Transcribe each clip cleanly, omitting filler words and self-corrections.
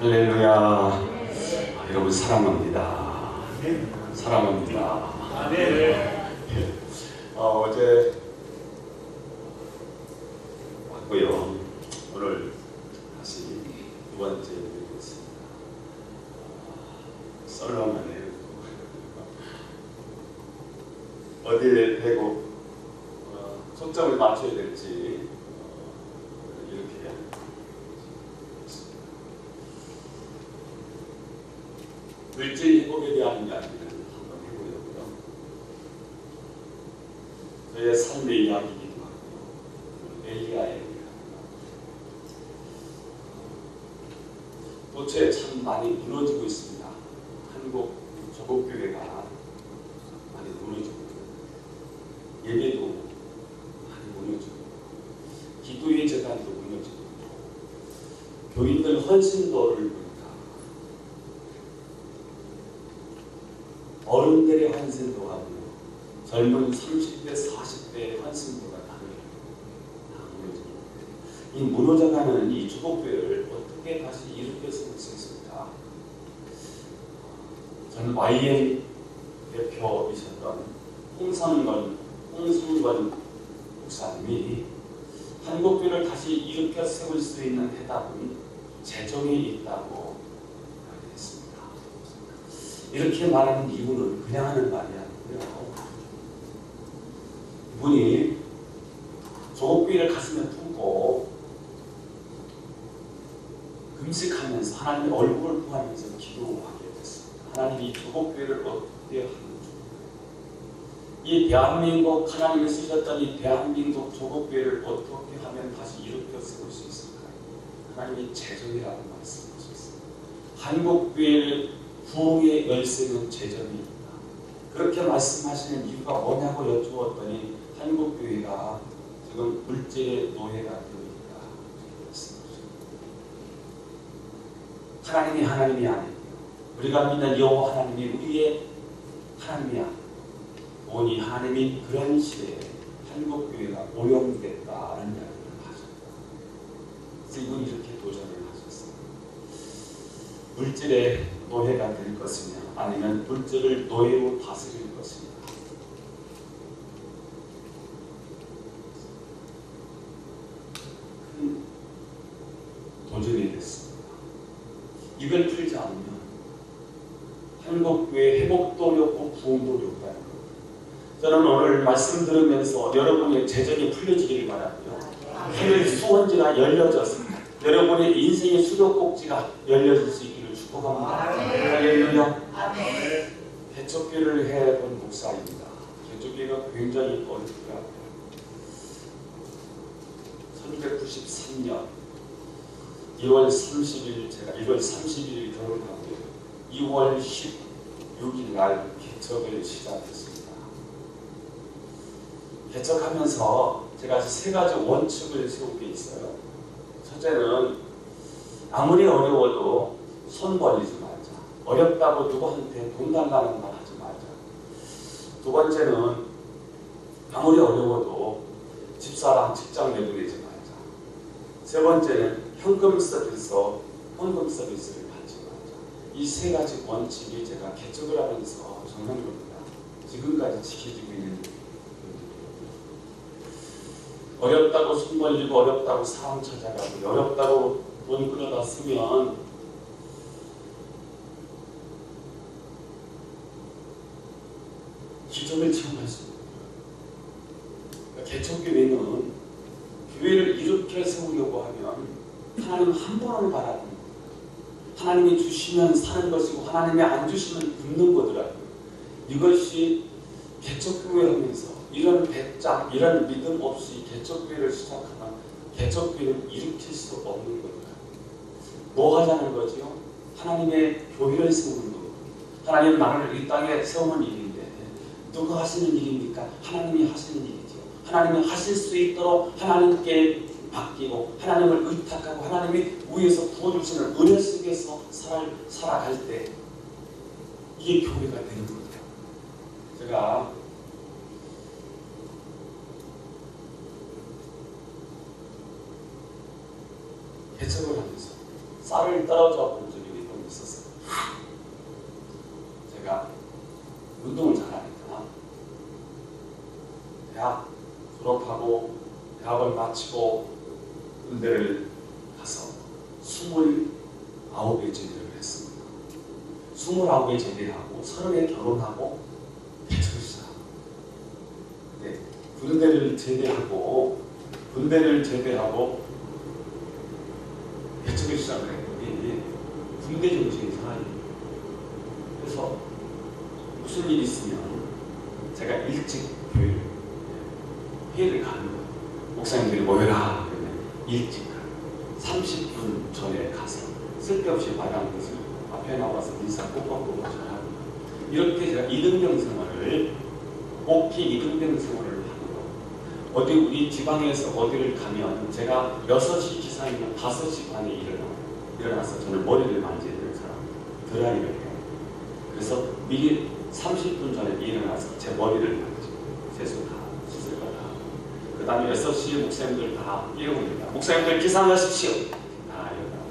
할렐루야. 여러분 사랑합니다. 사랑합니다. 어제 왔고요. 오늘 다시 두 번째 드리겠습니다. 썰렁하네요. 어디에 대고 초점을 맞춰야 될지 이렇게 물질 회복에 대한 이야기를 한번 해보려고요. 저의 삶의 이야기이기도 하고요. 엘리야의 도처에 참 많이 무너지고 있습니다. 한국 조국교회가 많이 무너지고 예배도 많이 무너지고 기도의 재단도 무너지고 교인들 헌신도를 보니까 어른들의 헌신도가 아니고 젊은 30대, 40대의 헌신도가 다 무너지고 이 무너져가는 이 조국교회를 어떻게 다시 일으켜 세울 수 있을까? 전 YM 대표이셨던 홍성건 목사님이 한국교회를 다시 일으켜 세울 수 있는 해답은 재정에 있다고 말했습니다. 이렇게 말하는 이유는 그냥 하는 말이 아니고요. 이분이 조국교회를 가슴에 품고 금식하면서 하나님의 얼굴을 보면서 기도하게 됐습니다. 하나님이 이 조국교회를 어떻게 하는지, 이 대한민국 하나님이 쓰셨던 이 대한민국 조국교회를 어떻게 하면 다시 일으켜 세울 수 있을까요? 하나님이 재정이라고 말씀하셨습니다. 한국교회의 부흥의 열쇠는 재정입니다. 그렇게 말씀하시는 이유가 뭐냐고 여쭈었더니 한국교회가 지금 물질의 노예가 되어있다. 하나님이 아니에요. 우리가 믿는 여호와 하나님이 우리의 하나님이 아니에요. 오니 하나님이 그런 시대에 한국교회가 오염됐다는 이야기를 하셨다. 그래서 이분이 이렇게 도전을 하셨습니다. 물질의 노예가 될 것이냐 아니면 물질을 노예로 다스릴 것이냐. 큰 도전이 됐습니다. 이걸 풀지 않으면 한국교회 회복도 어렵고 부흥도 어렵다는 것. 저는 오늘 말씀 들으면서 여러분의 재정이 풀려지기를 바라고요. 하늘 수원지가 열려졌습니다. 여러분의 인생의 수도꼭지가 열려질 수 있기를 축복합니다. 할렐루야. 개척교회를 해본 목사입니다. 개척교회가 굉장히 어렵더라고요. 1993년 1월 30일 제가 1월 30일 결혼하고 2월 16일 날 개척을 시작했습니다. 개척하면서 제가 세 가지 원칙을 세운 게 있어요. 첫째는 아무리 어려워도 손 벌리지 말자. 어렵다고 누구한테 돈 달라는 말 하지 말자. 두 번째는 아무리 어려워도 집사람 직장 내보내지 말자. 세 번째는 현금 서비스를 받지 말자. 이 세 가지 원칙이 제가 개척을 하면서 정말 지금까지 지켜지고 있는. 어렵다고 손 벌리고 어렵다고 사람 찾아가고 어렵다고 돈 끌어다 쓰면 기적을 체험할 수 있는 거예요. 개척교회는 교회를 일으켜 세우려고 하면 하나님 한 번을 바라보는 거예요. 하나님이 주시면 사는 것이고 하나님이 안 주시면 굶는 거더라고요. 이것이 개척교회 하면서 이런 배짱, 이런 믿음 없이 개척교회를 시작하면 개척교회를 일으킬 수 없는 거예요. 뭐 하자는 거죠? 하나님의 교회를 세우는 거예요. 하나님 나라를 이 땅에 세우는 일인데 누가 하시는 일입니까? 하나님이 하시는 일이죠. 하나님이 하실 수 있도록 하나님께 맡기고 하나님을 의탁하고 하나님이 위에서 부어주시는 은혜 속에서 살아갈 때 이게 교회가 되는 거예요. 제가 개척을 하면서 쌀을 떨어져 본 적이 좀 있었어요. 제가 운동을 잘하니까 대학 졸업하고 대학을 마치고 군대를 가서 29에 제대를 했습니다. 29에 제대하고 30에 결혼하고 개척을 시작합니다. 근데 군대를 제대하고 개척을 시작을 했더니 군대 정신이 살아요. 그래서 무슨 일이 있으면 제가 일찍 회의를 가는 거예요. 목사님들이 모여라 그러면 일찍 가요. 30분 전에 가서 쓸데없이 말하는 것을 앞에 나와서 인사 꼬박꼬박 잘하고 이렇게 제가 이등병 생활을 목기 이등병 생활을 하는 거. 어디 우리 지방에서 어디를 가면 제가 6시 기상이면 5시 반에 일어나서 저는 머리를 만져야 되는 사람 드라이를 해요. 그래서 미리 30분 전에 일어나서 제 머리를 만지고 세수 다 씻을 거 다 하고 그 다음에 6시에 목사님들 다 깨웁니다. 목사님들 기상하십시오. 다 일어나고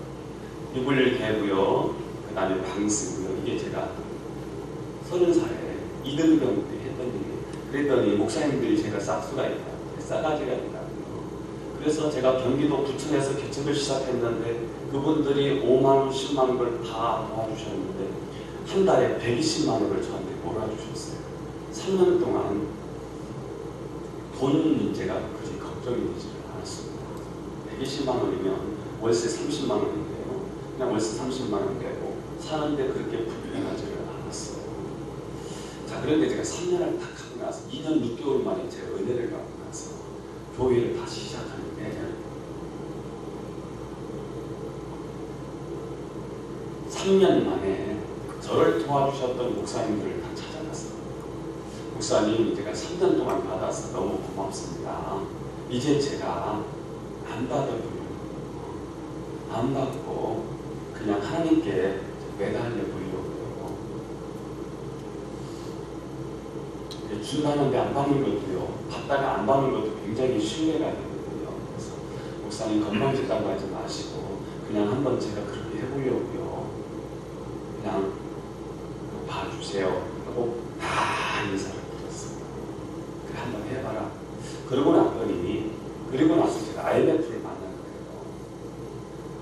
이불을 개고요. 그 다음에 방 쓰고요. 이게 제가 30살에 이등병 때 했던 일이에요. 그랬더니 목사님들이 제가 싹수가 있다. 싸가지가 있다. 그래서 제가 경기도 부천에서 개척을 시작했는데 그분들이 5만 원, 10만 원을 다 도와주셨는데 한 달에 120만 원을 저한테 몰아주셨어요. 3년 동안 돈 문제가 그리 걱정이 되지 않았습니다. 120만 원이면 월세 30만 원인데요. 그냥 월세 30만 원 내고 사는데 그렇게 불편하지를 않았어요. 자, 그런데 제가 3년을 딱 하고 나서 2년 6개월 만에 제가 은혜를 받고 나서 교회를 다시 시작하는데 3년 만에 저를 도와주셨던 목사님들을 다 찾아갔어요. 목사님, 제가 3년 동안 받아서 너무 고맙습니다. 이제 제가 안 받아보려고, 안 받고 그냥 하나님께 매달려 보려고요. 준다는데 안 받는 것도요, 받다가 안 받는 것도 굉장히 신뢰가 되거든요. 그래서 목사님 건방지다고 하지 마시고 그냥 한번 제가 그렇게 해보려고요. 그냥 봐주세요 하고 다 인사를 드렸습니다. 그래 한번 해봐라. 그러고 나서 제가 IMF를 만난 거예요.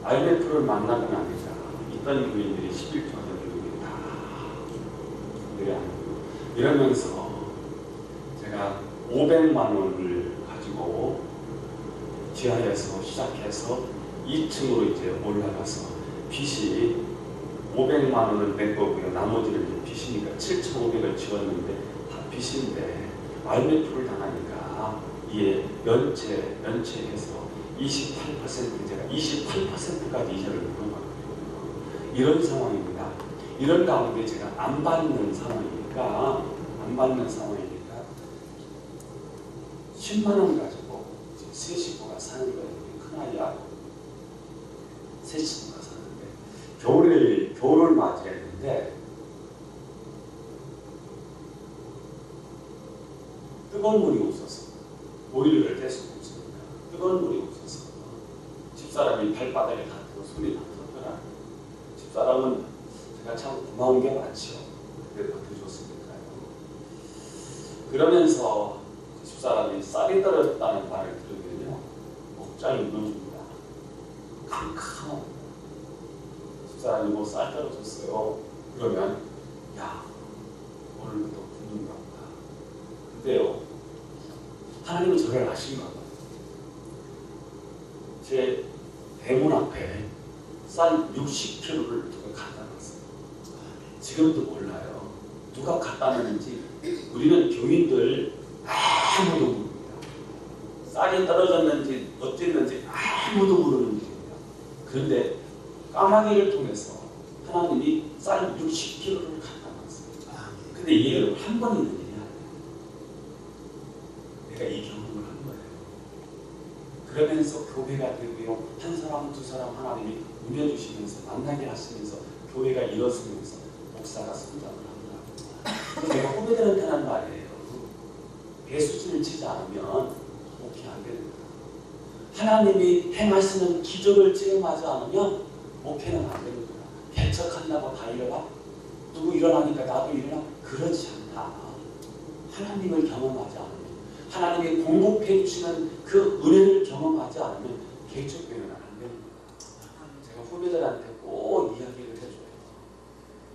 IMF를 만나고 나니까 있던 교인들이 11조 하던 교인들이 다 내려앉고 이러면서 제가 500만 원을 가지고 지하에서 시작해서 2층으로 이제 올라가서 빚이 500만 원을 낸 거고요. 나머지는 빚이니까 7,500을 지웠는데 다 빚인데 IMF를 당하니까 이게 면체해서 28% 제가 28%까지 이자를 물어봤거든요. 이런 상황입니다. 이런 가운데 제가 안 받는 상황이니까 10만 원 가지고 세 식구가 사는 거예요. 큰아이하고 세 식구가 사는데 겨울을 맞이했는데 뜨거운 물이 없어서 오일을 뗄 수가 없으니까 뜨거운 물이 없어서 집사람이 발바닥에 닿고 손이 닿았더라. 집사람은 제가 참 고마운 게 많지요. 그래도 받아줬으니까요. 그러면서 집사람이 쌀이 떨어졌다는 말을 들으면요 목장이 무너집니다. 캄캄. 집사람이 뭐 쌀 떨어졌어요. 그러면 야 오늘부터 굶는가 보다. 근데요 하나님은 저를 아신가 봐요. 제 대문 앞에 쌀 60kg를 누가 갖다 놨어요. 지금도 몰라요. 누가 갖다 놨는지 우리는 교인들 아무도 모릅니다. 쌀이 떨어졌는지 어땠는지 아무도 모르는 일입니다. 그런데 까마귀를 통해서 하나님이 쌀 60kg를 갖다 놨어요. 근데 이게 한 번 있는 일이 아니에요. 내가 이 경험을 한 거예요. 그러면서 교회가 되고요. 한 사람 두 사람 하나님이 누려주시면서 만나게 하시면서 교회가 일어서면서 목사가 성장을 합니다. 내가 후배들한테 하는 말이에요. 배수진을 치지 않으면 목이 안 됩니다. 하나님이 행하시는 기적을 체험하지 않으면 목회는 안 되는 거야. 개척한다고 다 일어나? 누구 일어나니까 나도 일어나? 그렇지 않다. 하나님을 경험하지 않으면, 하나님이 공급해 주시는 그 은혜를 경험하지 않으면 개척교회는 안 되는 거야. 제가 후배들한테 꼭 이야기를 해줘요.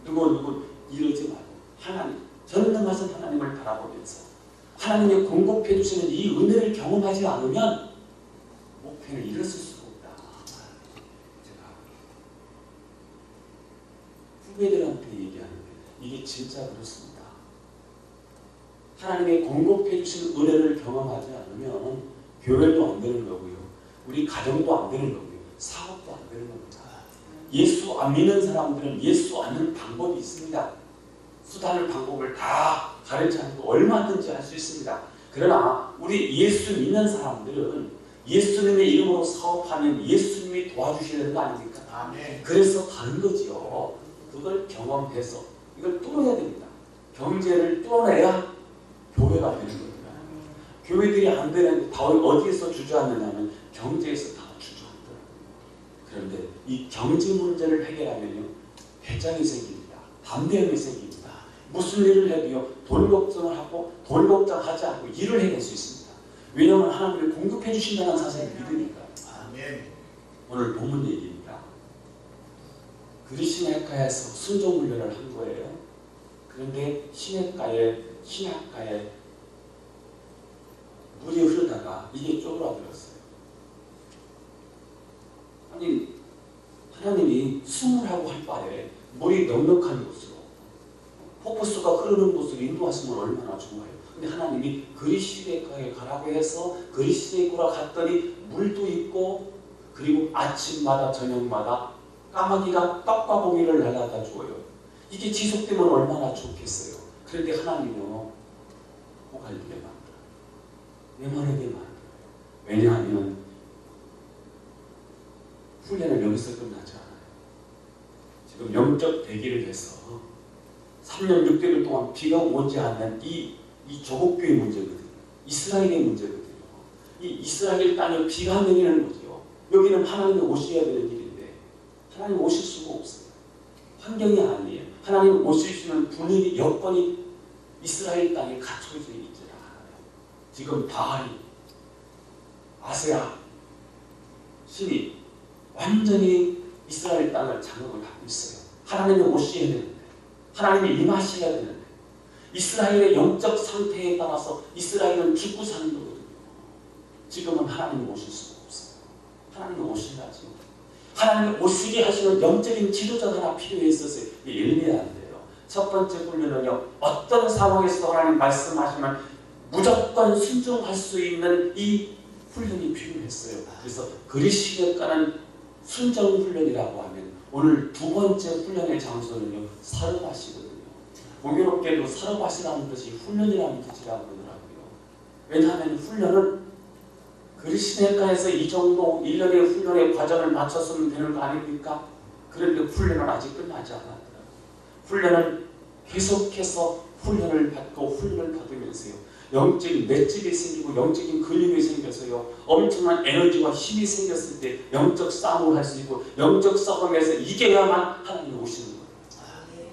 누구 이러지 말고 하나님, 전능하신 하나님을 바라보면서 하나님이 공급해 주시는 이 은혜를 경험하지 않으면 목회를 일었을 수가 없다. 제가 후배들한테 얘기하는데 이게 진짜 그렇습니다. 하나님의 공급해 주신 은혜를 경험하지 않으면 교회도 안 되는 거고요. 우리 가정도 안 되는 거고요. 사업도 안 되는 겁니다. 예수 안 믿는 사람들은 예수 안 믿는 방법이 있습니다. 수단을 방법을 다 가르치 않고 얼마든지 할 수 있습니다. 그러나 우리 예수 믿는 사람들은 예수님의 이름으로 사업하면 예수님이 도와주시는 거 아닙니까? 아멘. 그래서 다른 거지요. 그걸 경험해서 이걸 뚫어야 됩니다. 경제를 뚫어내야 교회가 되는 겁니다. 교회들이 안 되는데 다 어디에서 주저앉느냐면 경제에서 다 주저앉더라고요. 그런데 이 경제 문제를 해결하면요, 배짱이 생깁니다. 담대함이 생깁니다. 무슨 일을 해도요, 돈 걱정을 하고 돈 걱정하지 않고 일을 해낼 수 있습니다. 왜냐하면 하나님이 공급해 주신다는 사실을 믿으니까. 아멘. 오늘 본문 얘기입니다. 그리시네카에서 순종 훈련을 한 거예요. 그런데 시냇가에 물이 흐르다가 이게 쪼그라들었어요. 아니, 하나님이 숨으라고 할 바에 물이 넉넉한 곳으로, 폭포수가 흐르는 곳으로 인도하시면 얼마나 좋아요. 근데 하나님이 그리시네카에 가라고 해서 그리시네카로 갔더니 물도 있고, 그리고 아침마다 저녁마다 까마귀가 떡과 고기를 날라다 주어요. 이게 지속되면 얼마나 좋겠어요. 그런데 하나님은 호갈리게 만들어요. 메마르게 만들어요. 왜냐하면 훈련은 여기서 끝나지 않아요. 지금 영적 대기를 해서 3년 6개월 동안 비가 오지 않는 이 조국교의 문제거든요. 이스라엘의 문제거든요. 이 이스라엘 땅에 비가 내리는 거죠. 여기는 하나님이 오셔야 되는 일인데 하나님 오실 수가 없어요. 환경이 아니에요. 하나님 오시는 분위기, 여건이 이스라엘 땅에 갖춰져 있지 않아요. 지금 바알이, 아세아 신이 완전히 이스라엘 땅을 장악을 하고 있어요. 하나님이 오셔야 되는데, 하나님이 임하셔야 되는데, 이스라엘의 영적 상태에 따라서 이스라엘은 죽고 사는 거거든요. 지금은 하나님이 오실 수가 없어요. 하나님이 오셔야죠. 하나님이 오시게 하시는 영적인 지도자가 하나 필요했었어요. 이게 열매한데요. 첫 번째 훈련은요, 어떤 상황에서 하나님 말씀하시면 무조건 순종할 수 있는 이 훈련이 필요했어요. 그래서 그리시네카는 순종 훈련이라고 하면 오늘 두 번째 훈련의 장소는요, 사르밧이거든요. 공교롭게도 사르밧이라는 뜻이 훈련이라는 뜻이라고 그러더라고요. 왜냐하면 훈련은 그리시네카에서 이 정도 1년의 훈련의 과정을 마쳤으면 되는 거 아닙니까? 그런데 훈련은 아직 끝나지 않았더라고요. 훈련은 계속해서 훈련을 받고 훈련을 받으면서요, 영적인 맷집이 생기고 영적인 근육이 생겨서요, 엄청난 에너지와 힘이 생겼을 때 영적 싸움을 할 수 있고, 영적 싸움에서 이겨야만 하나님이 오시는 거예요.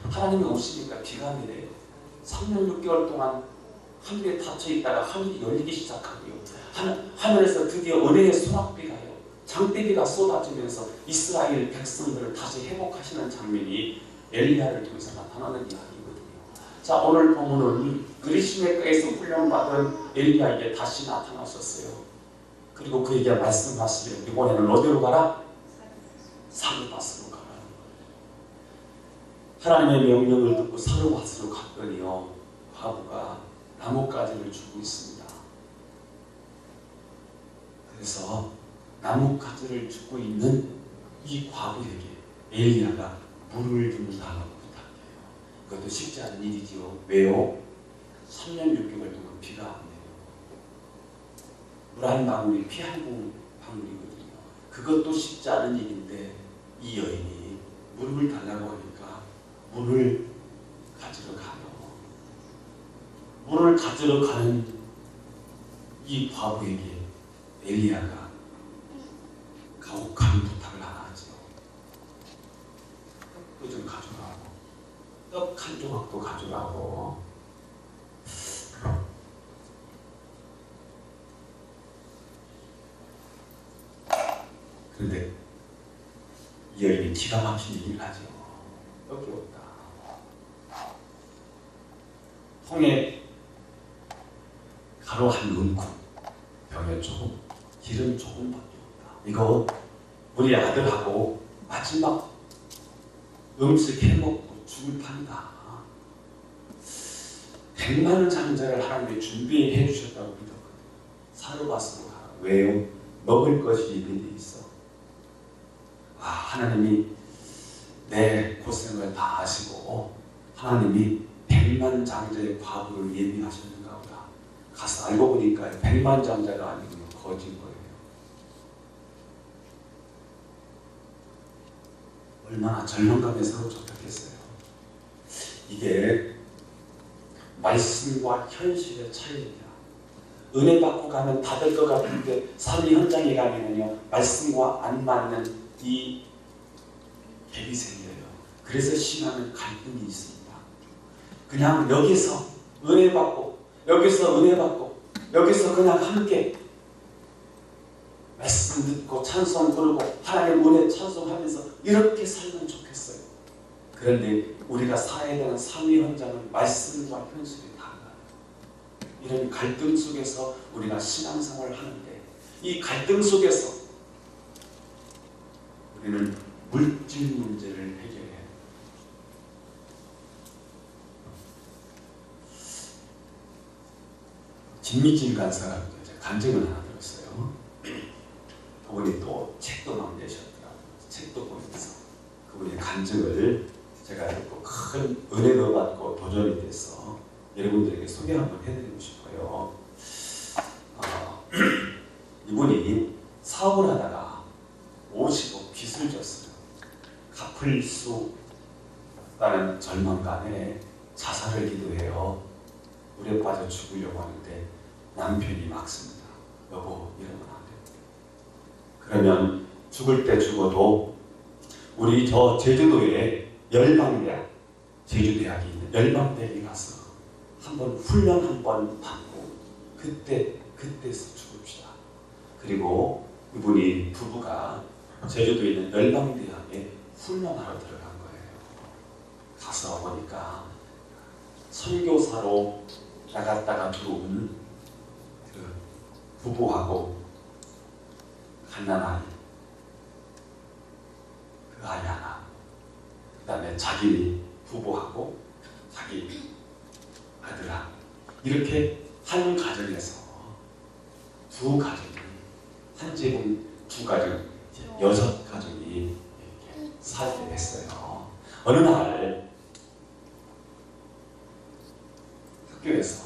하나님이 오시니까 비가 내려요. 3년 6개월 동안 하늘에 닫혀 있다가 하늘이 열리기 시작하고요, 하늘에서 드디어 은혜의 소낙비가요, 장대비가 쏟아지면서 이스라엘 백성들을 다시 회복하시는 장면이 엘리야를 통해서 나타나는 이야기거든요. 자, 오늘 본문은 그리시네카에서 훈련받은 엘리야에게 다시 나타나셨어요. 그리고 그에게 말씀하시기를 이번에는 어디로 가라? 사르밧으로 가라. 하나님의 명령을 듣고 사르밧으로 갔더니요, 과부가 나뭇가지를 주고 있습니다. 그래서 나뭇가지를 주고 있는 이 과부에게 엘리야가 물을 좀 달라고 부탁해요. 그것도 쉽지 않은 일이지요. 왜요? 3년 6개월 동안 비가 안 내요. 물 한 방울이 피 한 방울이거든요. 그것도 쉽지 않은 일인데 이 여인이 물을 달라고 하니까 물을 가지러 가요. 물을 가지러 가는 이 과부에게 엘리야가 가혹한 부탁을 하나 하죠. 가져가고 떡 한 조각도 가져가고 그런데 이 여인이 기가 막힌 얘기를 하죠. 떡이 없다. 통에 가루 한 움큼, 병에 조금, 기름 조금밖에 없다. 이거 우리 아들하고 마지막 음식 해먹고 죽을 판이다. 100만 장자를 하나님이 준비해 주셨다고 믿었거든요. 사르밧으로 가라. 왜요? 먹을 것이 예비돼 있어. 아, 하나님이 내 고생을 다 아시고 하나님이 100만 장자의 과부를 예비하셨는가 보다. 가서 알고 보니까 100만 장자가 아니고 거진 거예요. 얼마나 절망감에 사로잡혔겠어요. 이게 말씀과 현실의 차이입니다. 은혜 받고 가면 다 될 것 같은데 삶의 현장에 가면요 말씀과 안 맞는 이 갭이 생겨요. 그래서 신앙은 갈등이 있습니다. 그냥 여기서 은혜 받고 여기서 은혜 받고 여기서 그냥 함께 말씀 듣고 찬송 부르고 하나님 은혜 찬송하면서 이렇게 살면 좋겠어요. 그런데 우리가 살아야 되는 삶의 현장은 말씀과 현실이 달라요. 이런 갈등 속에서 우리가 신앙생활을 하는데 이 갈등 속에서 우리는 물질 문제를 해결해야 해요. 김미진 간사가 간증을 하나 들었어요. 그분이 또 책도 막 내셨더라고요. 책도 보면서 그분의 간증을 제가 듣고 큰 은혜도 받고 도전이 돼서 여러분들에게 소개 한번 해드리고 싶어요. 이분이 사업을 하다가 50억 빚을 졌어요. 갚을 수 없다는 절망감에 자살을 기도해요. 물에 빠져 죽으려고 하는데 남편이 막습니다. 여보, 이러면 안 됩니다. 그러면 죽을 때 죽어도 우리 저 제주도에 열방대학, 제주대학이 있는 열방대학에 가서 한번 훈련 한번 받고 그때서 죽읍시다. 그리고 이분이 부부가 제주도에 있는 열방대학에 훈련하러 들어간 거예요. 가서 보니까 선교사로 나갔다가 들어온 그 부부하고 갓난아이 그 아이 하나, 그 다음에 자기 부부하고 자기 아들아 이렇게 한 가정에서 두 가정이 한 집은 두 가정, 여섯 가정이 이렇게 살게 됐어요. 어느 날 학교에서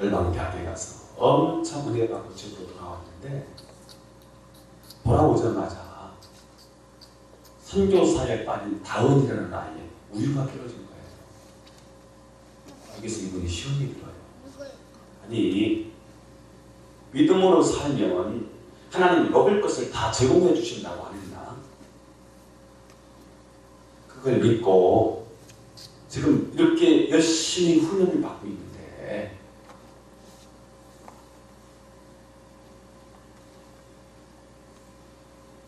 열방대학에 가서 엄청 은혜 받고 집으로 돌아왔는데 돌아오자마자 선교사에 빠진 다은이라는 아이에 우유가 떨어진 거예요. 여기서 이분이 시험이 들어요. 아니 믿음으로 살면 하나님 먹을 것을 다 제공해 주신다고 안 했나? 그걸 믿고 지금 이렇게 열심히 훈련을 받고 있는데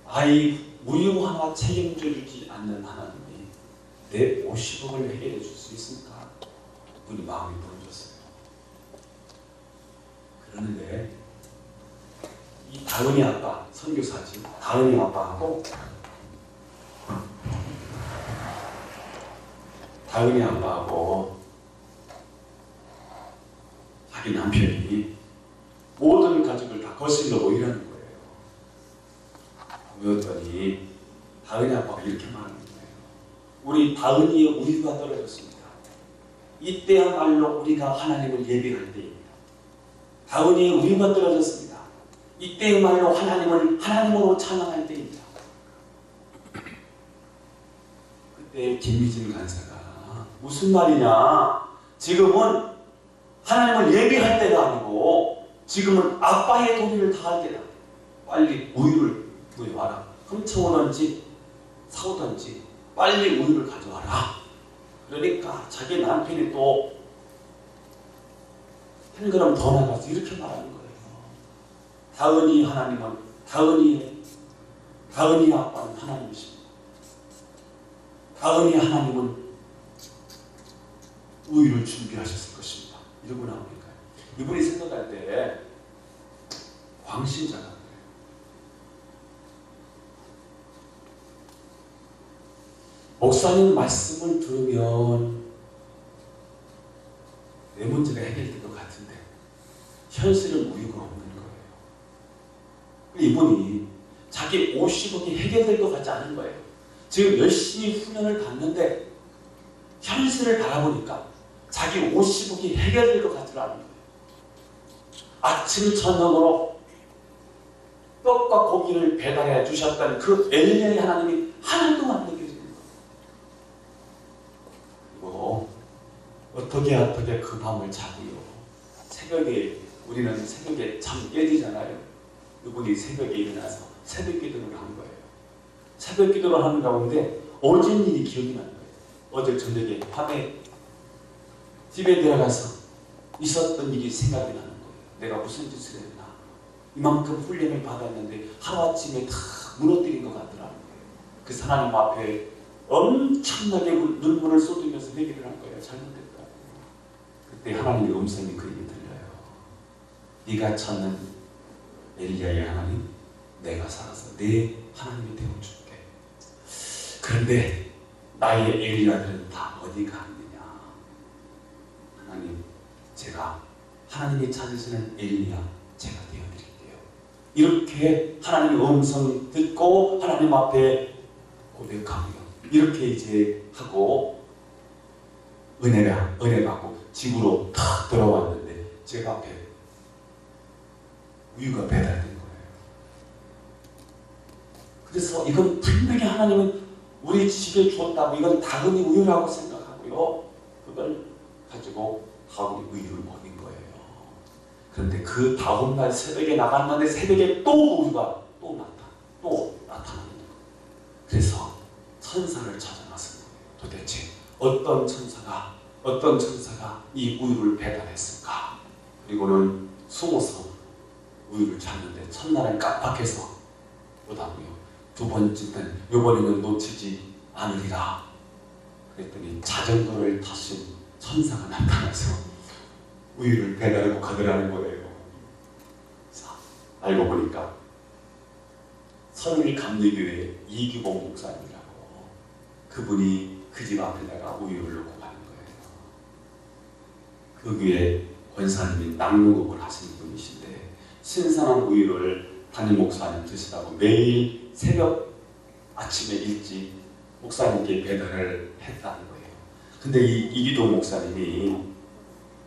아이 우유 하나 책임져 주지 않는 하나님이 내 50억을 해결해 줄 수 있습니까? 우리 마음이 부러졌어요. 그러는데 이 다은이 아빠, 선교사지 다은이 아빠하고 자기 남편이 모든 가족을 다 거슬러 모이라는 거예요. 모였더니 다은이 아빠가 이렇게 말하는 거예요. 우리 다은이의 우유가 떨어졌습니다. 이때야말로 우리가 하나님을 예배할 때입니다. 다은이의 우유가 떨어졌습니다. 이때야말로 하나님을 하나님으로 찬양할 때입니다. 그때 김미진 간사가 무슨 말이냐? 지금은 하나님을 예배할 때가 아니고 지금은 아빠의 도리를 다할 때다. 빨리 우유를 구해와라. 훔쳐오든지 사오든지 빨리 우유를 가져와라. 그러니까 자기 남편이 또 한 걸음 더 나가서 이렇게 말하는 거예요. 다은이 하나님은 다은이의 아빠는 하나님이십니다. 다은이 하나님은 우유를 준비하셨을 것입니다. 이러고 나오니까 이분이 생각할 때 광신자가 그래요. 목사님 말씀을 들으면 내 문제가 해결될 것 같은데 현실은 우유가 없는 거예요. 이분이 자기 50억이 해결될 것 같지 않은 거예요. 지금 열심히 훈련을 받는데 현실을 바라보니까 자기 50억이 해결될 것 같지 않은 거예요. 아침 저녁으로 떡과 고기를 배달해 주셨던 그 엘리야의 하나님이 하나도 안 느껴지는 거예요. 그리고 어떻게 그 밤을 자고요. 새벽에 우리는 새벽에 잠 깨지잖아요. 이분이 새벽에 일어나서 새벽 기도를 한 거예요. 새벽 기도를 하는 가운데 어제 일이 기억이 나는 거예요. 어제 저녁에 밤에 집에 들어가서 있었던 일이 생각이 나는 거예요. 내가 무슨 짓을 했나. 이만큼 훈련을 받았는데 하루아침에 다 무너뜨린 것 같더라는 거예요. 그 하나님 앞에 엄청나게 눈물을 쏟으면서 회개를 한 거예요. 잘못됐다. 그때 하나님의 음성이 그에게 들려요. 네가 찾는 엘리야의 하나님, 내가 살아서 내 하나님이 되어줄게. 그런데 나의 엘리야들은 다 어디 갔느냐. 하나님, 제가 하나님이 찾으시는 엘리야 제가 되어드릴게요. 이렇게 하나님의 음성 듣고 하나님 앞에 고백하고요. 이렇게 이제 하고 은혜 받고 집으로 탁 돌아왔는데 제가 앞에 우유가 배달된 거예요. 그래서 이건 분명히 하나님은 우리 집에 주었다고 이건 다은이 우유라고 생각하고요. 그걸 가지고 다은이 우유를 먹인 거예요. 그런데 그 다음날 새벽에 나갔는데 새벽에 또 우유가 또 나타나는 거예요. 그래서 천사를 찾아 나선 거예요. 도대체 어떤 천사가 이 우유를 배달했을까? 그리고는 숨어서 우유를 찾는데 첫날은 깜빡해서 오다고요. 두 번째는 이번에는 놓치지 않으리라. 그랬더니 자전거를 타신 천사가 나타나서 우유를 배달하고 가더라는 거예요. 자, 알고 보니까 선일감리교회 이규봉 목사님이라고 그분이 그 집 앞에다가 우유를 놓고 가는 거예요. 그 교회 권사님이 낙농업을 하시는 분이신데 신선한 우유를 담임 목사님 드시라고 매일 새벽 아침에 일찍 목사님께 배달을 했다는 거예요. 근데 이 이기동 목사님이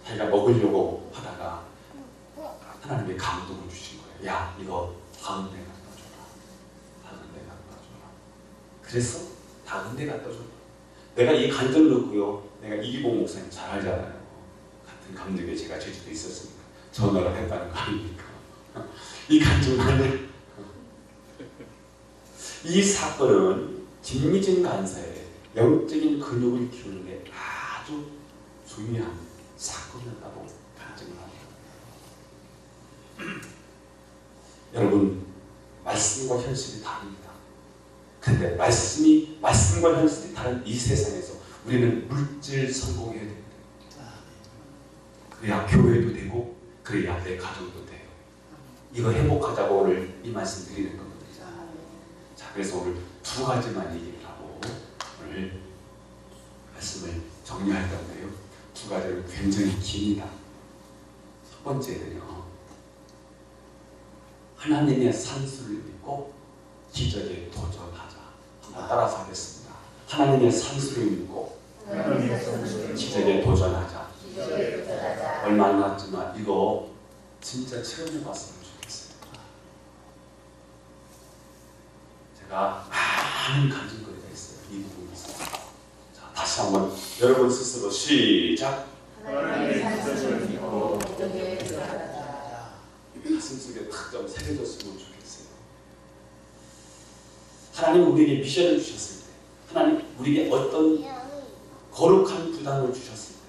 자기가 먹으려고 하다가 하나님의 감동을 주신 거예요. 야, 이거 다음 데 갖다 줘라. 그래서 다음 데 갖다 줘라. 내가 이 간증을 듣고요. 내가 이기봉 목사님 잘 알잖아요. 같은 감독에 제가 제주도에 있었으니까 전화를 했다는 거 아닙니까? 이 간증을 이 사건은 김미진 간사의 영적인 근육을 키우는 데 아주 중요한 사건이었다고 간증을 합니다. 여러분, 말씀과 현실이 다릅니다. 근데 말씀과 현실이 다른 이 세상에서 우리는 물질 성공해야 됩니다. 그래야 교회도 되고 그래야 내 가정도 돼요. 이거 행복하자고 오늘 이 말씀 드리는 겁니다. 자, 그래서 오늘 두 가지만 얘기를 하고 오늘 말씀을 정리할 건데요. 두 가지는 굉장히 깁니다. 첫 번째는요. 하나님의 산수를 믿고 기적에 도전하자. 한번 따라서 하겠습니다. 하나님의 산수를 믿고 기적에 도전하자. 얼마 안 남았지만 이거 진짜 체험해 봤으면 좋겠어요. 제가 많은 간증거리가 있어요. 이 부분에서. 자, 다시 한번 여러분 스스로 시작. 하나님의 산수를 믿고 기적에 도전하자. 가슴속에 탁 좀 새겨졌으면 좋겠어요. 하나님 우리에게 미션을 주셨을 때 하나님 우리에게 어떤 거룩한 부담을 주셨을 때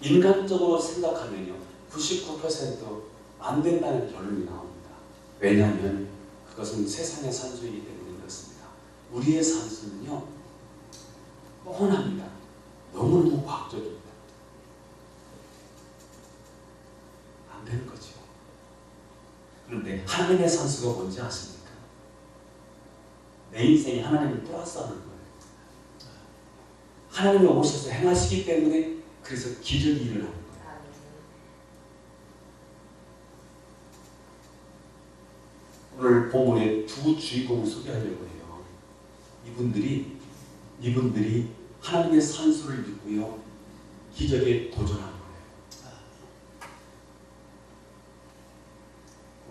인간적으로 생각하면요 99%안 된다는 결론이 나옵니다. 왜냐하면 그것은 세상의 산수이기 때문에 그렇습니다. 우리의 산수는요 뻔합니다. 너무너무 과학적입니다. 안 되는 거죠. 그런데 하나님의 산수가 뭔지 아십니까? 내 인생이 하나님을 플러스하는 거예요. 하나님이 오셔서 행하시기 때문에 그래서 기적이 일어나는 거예요. 오늘 본문에 두 주인공을 소개하려고 해요. 이분들이 하나님의 산수를 믿고요 기적에 도전하는 거예요.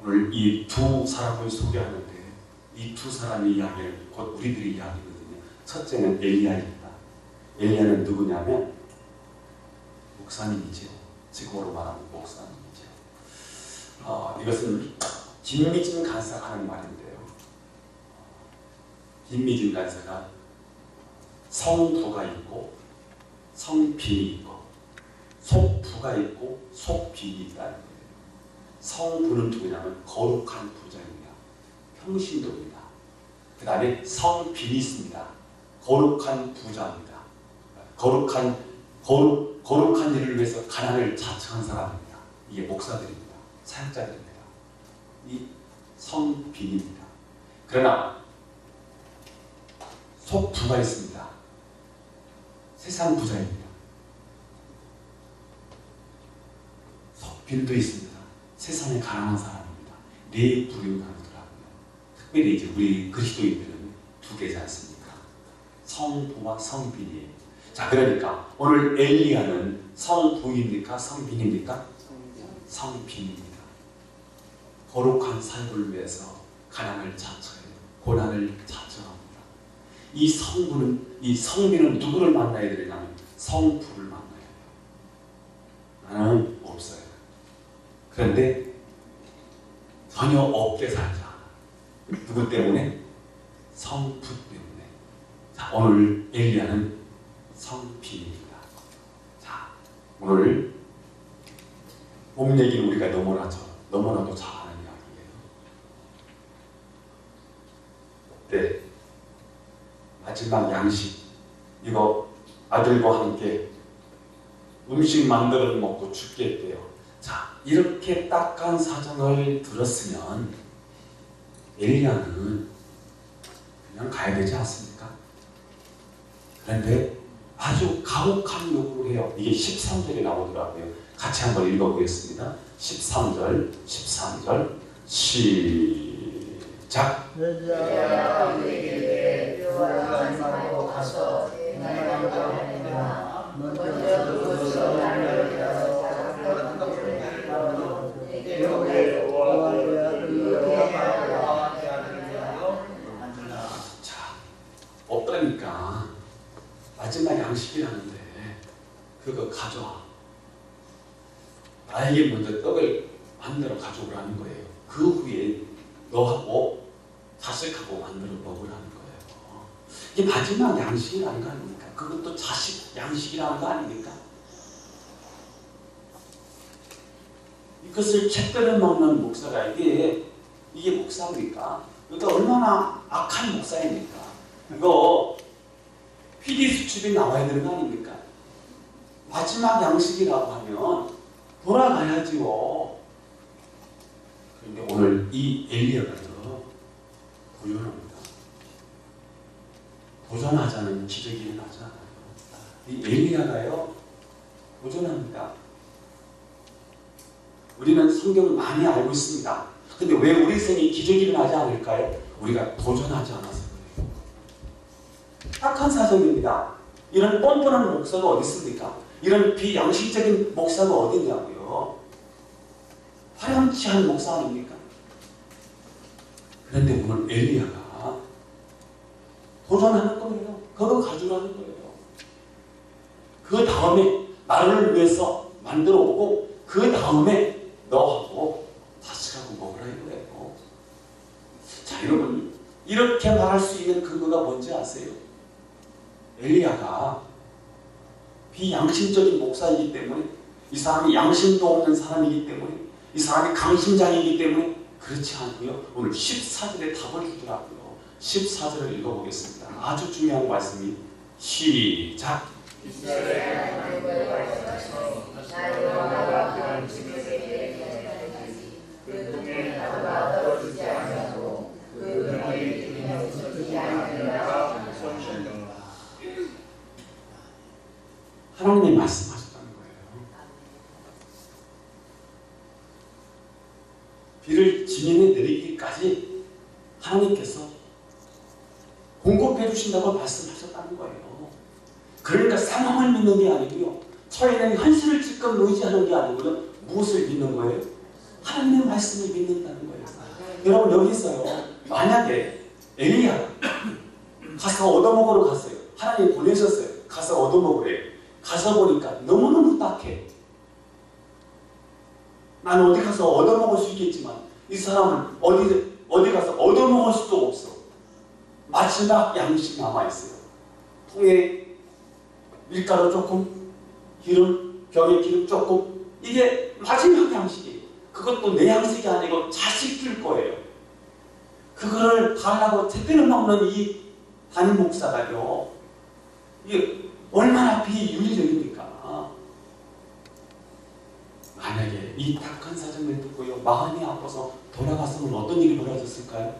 오늘 이 두 사람을 소개하는데 이 두 사람의 이야기를 곧 우리들의 이야기거든요. 첫째는 엘리야입니다. 엘리야는 누구냐면 목사님이죠. 지금으로 말하면 목사님이죠. 이것은 김미진 간사가 하는 말인데요. 김미진 간사가 성부가 있고 성빈이 있고 속부가 있고 속빈이 있다는 거예요. 성부는 누구냐면 거룩한 부자입니다. 평신도입니다. 그 다음에 성빈이 있습니다. 거룩한 부자입니다. 거룩한 일을 위해서 가난을 자청한 사람입니다. 이게 목사들입니다. 사역자들입니다. 이 성빈입니다. 그러나 속부가 있습니다. 세상 부자입니다. 속빈도 있습니다. 세상에 가난한 사람입니다. 네 부류로 나누더라고요. 특별히 이제 우리 그리스도인들은 두 개지 않습니까? 성부와 성빈이에요. 자, 그러니까 오늘 엘리야는 성부입니까? 성빈입니까? 성빈입니다. 거룩한 삶을 위해서 가난을 자처해요. 고난을 자처합니다. 이 성빈은 누구를 만나야 되냐면 성부를 만나야 돼요. 나는 없어요. 그런데 전혀 없게 살지 않아. 누구 때문에? 성부 때문에. 자, 오늘 엘리야는 성빈입니다. 자, 오늘 봄 얘기는 우리가 너무나도 잘 아는 이야기예요. 네, 마지막 양식, 이거 아들과 함께 음식 만들어 먹고 죽겠대요. 자, 이렇게 딱한 사정을 들었으면 엘리야는 그냥 가야 되지 않습니까? 그런데 아주 가혹한 요구를 해요. 이게 13절에 나오더라고요. 같이 한번 읽어보겠습니다. 13절 시작. 내가 그에게 요한하고 가서 내가 너희가 먼저 그것으로 나를 위하여 자, 없다니까 마지막 양식이라는데 그거 가져와. 나에게 먼저 떡을 만들어 가져오라는 거예요. 그 후에 너하고 자식하고 만들어 먹으라는 거예요. 이게 마지막 양식이라는 거 아닙니까? 그것도 자식 양식이라는 거 아닙니까? 이것을 채떨어 먹는 목사가 이게 목사입니까? 그러니까 얼마나 악한 목사입니까? 이거 PD 수첩이 나와야 되는 거 아닙니까? 마지막 양식이라고 하면 돌아가야지요. 그런데 오늘 이 엘리야가요 도전합니다. 도전하자는 기적이 일어나지 않아요. 이 엘리야가요 도전합니다. 우리는 성경을 많이 알고 있습니다. 근데 왜 우리 생에 기적이 일어나지 않을까요? 우리가 도전하지 않아서 그래요. 딱한 사정입니다. 이런 뻔뻔한 목사가 어디 있습니까? 이런 비양식적인 목사가 어디 있냐고요. 화려치한 목사 아닙니까? 그런데 오늘 엘리야가 도전하는 거예요. 그거 가져가는 거예요. 그 다음에 나를 위해서 만들어 오고 그 다음에 너하고 자식하고 먹으라 이거예요. 자, 여러분 이렇게 말할 수 있는 근거가 뭔지 아세요? 엘리야가 비양심적인 목사이기 때문에, 이 사람이 양심도 없는 사람이기 때문에, 이 사람이 강심장이기 때문에 그렇지 않고요. 오늘 14절에 답을 주더라고요. 14절을 읽어보겠습니다. 아주 중요한 말씀이 시작. 하나님이 말씀하셨다는 거예요. 비를 지면에 내리기까지 하나님께서 공급해 주신다고 말씀하셨다는 거예요. 그러니까 상황을 믿는 게 아니고요. 저희는 현실을 지금 의지하는 게 아니고요. 무엇을 믿는 거예요? 하나님의 말씀을 믿는다는 거예요. 여러분 여기 있어요. 만약에 엘리야가 가서 얻어먹으러 갔어요. 하나님 보내셨어요. 가서 얻어먹으래요. 가서 보니까 너무너무 딱해. 나는 어디 가서 얻어먹을 수 있겠지만 이 사람은 어디 가서 얻어먹을 수도 없어. 마지막 양식 남아있어요. 통에 밀가루 조금, 기름, 병에 기름 조금. 이게 마지막 양식이에요. 그것도 내 양식이 아니고 자식 줄 거예요. 그거를 달라고 제대로 먹는 이 담임 목사가요. 이게 얼마나 비윤리적입니까? 만약에 이 딱한 사정을 듣고요. 마음이 아파서 돌아갔으면 어떤 일이 벌어졌을까요?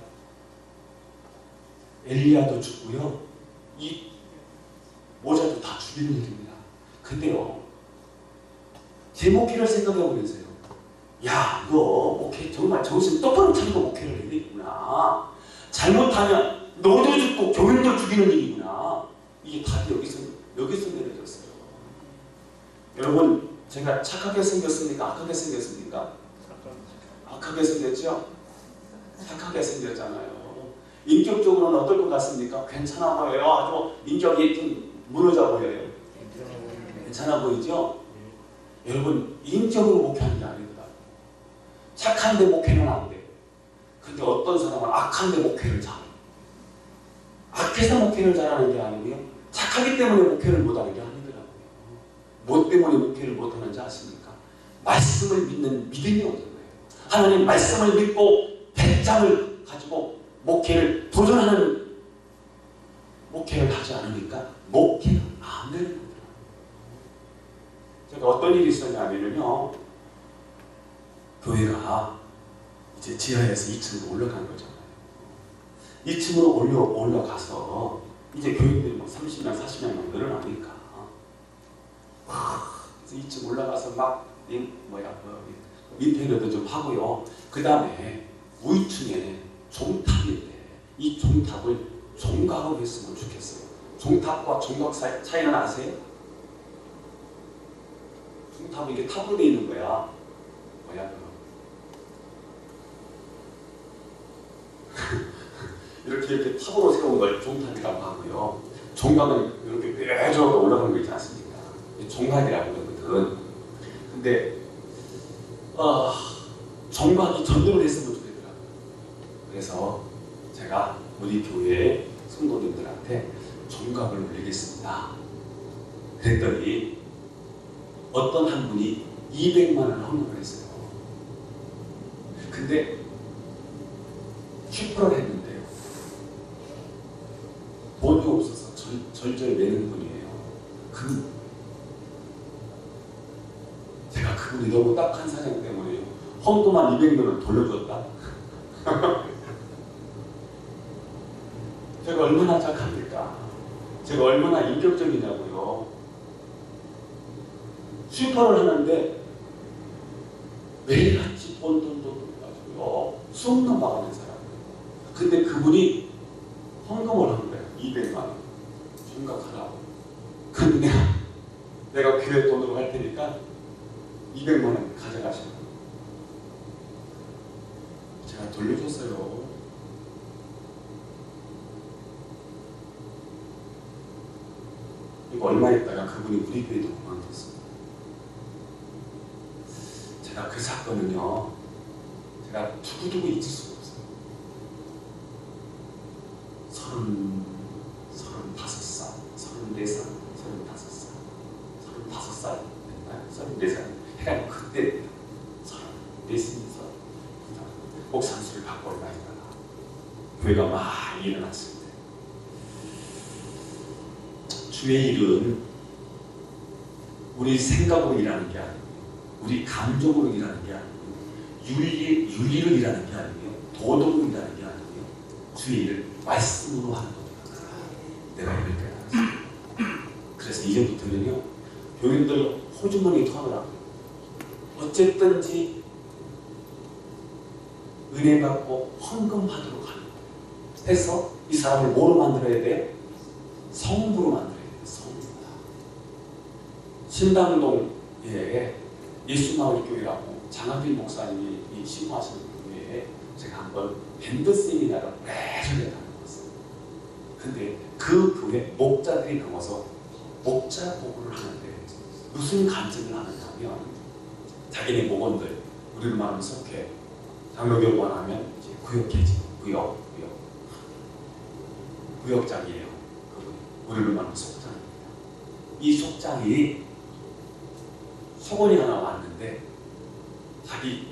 엘리야도 죽고요. 이 모자도 다 죽이는 일입니다. 근데요. 제 목회를 생각해 보면서요. 야, 너 목회 정말 정신 똑바로 차리고 목회를 해야 되겠구나. 잘못하면 너도 죽고 교인도 죽이는 일이구나. 이게 답이 여기서 내려졌어요. 여러분, 제가 착하게 생겼습니까? 악하게 생겼습니까? 악하게 생겼죠? 착하게 생겼잖아요. 인격적으로는 어떨 것 같습니까? 괜찮아 보여요. 아주 인격이 좀 무너져 보여요. 괜찮아 보이죠? 여러분, 인격으로 목회하는 게 아니더라고요. 착한데 목회는 안 돼요. 근데 어떤 사람은 악한데 목회를 잘해요. 악해서 목회를 잘하는 게 아니고요. 착하기 때문에 목회를 못하는 게 아니더라고요. 뭐 때문에 목회를 못하는지 아십니까? 말씀을 믿는 믿음이 없는 거예요. 하나님 말씀을 믿고 배짱을 가지고 목회를 도전하는 목회를 하지 않으니까 목회가 안 되는 거예요. 제가 어떤 일이 있었냐면요. 교회가 이제 지하에서 2층으로 올라간 거잖아요. 2층으로 올라가서 이제 교인들이 뭐 30명, 40명만 늘어나니까 그래서 2층 올라가서 막 민폐라도 좀 하고요. 그 다음에 우층에 종탑인데 이 종탑을 종각으로 했으면 좋겠어요. 종탑과 종각 차이는 아세요? 종탑은 이게 탑으로 되어 있는 거야. 이렇게 탑으로 세운 걸 종탑이라고 하고요. 종각은 이렇게 뾰족하게 올라가는 거 있지 않습니까? 종각이라고 그러거든. 근데 종각이 전도를 했으면 좋겠더라고요. 그래서 제가 우리 교회 성도님들한테 종각을 올리겠습니다. 그랬더니 어떤 한 분이 200만 원을 헌금을 했어요. 근데 슈퍼를 했는데요. 돈이 없어서 절절 내는 분이에요. 제가 그분이 너무 딱한 사정 때문에요. 헌금한 200만 원 돌려줬다. 제가 얼마나 착합니까? 제가 얼마나 인격적이냐고요. 슈퍼를 하는데 매일같이 돈 가지고요. 수억 넘어가는 사람. 근데 그분이 헌금을 한 거예요. 200만 원. 생각하라고. 근데 내가 교회 돈으로 할 테니까 200만 원 가져가시라고. 제가 돌려줬어요. 이거 얼마 있다가 그분이 우리 교회도 그만뒀어요. 제가 그 사건은요, 제가 두고두고 잊을 수가 없어요. 35살, 34살, 35살, 35살, 34살 해가 그때 34살 목산수를 갖고 올라가다가 교회가 많이 일어났을 때 주의 일은 우리 생각으로 일하는 게 아니고 우리 감정으로 일하는 게 아니고 윤리로 일하는 게 아니고요. 도덕으로 일하는 게 아니고요. 주의 일을 말씀으로 하는 겁니다. 내가 이럴 때 그래서 이제부터는요. 교인들 호주머니 터느라고 어쨌든지 은혜 받고 헌금하도록 하는 거예요. 해서 이 사람을 뭐로 만들어야 돼요? 성부로 만들어야 돼요. 성부. 신당동에 예수마을교회라고 장한빈 목사님이 신고하시는 교회에 제가 한번 밴드 세미나를 매일 다녀봤어요. 근데 그 교회 목자들이 나와서 목자 보고를 하는데 무슨 간증을 하느냐면 자기네 목원들 우리를 말하면 속해 장로교관 하면 이제 구역회지 구역장이에요. 우리를 말하면 속장입니다. 이 속장이 속원이 하나 왔는데 자기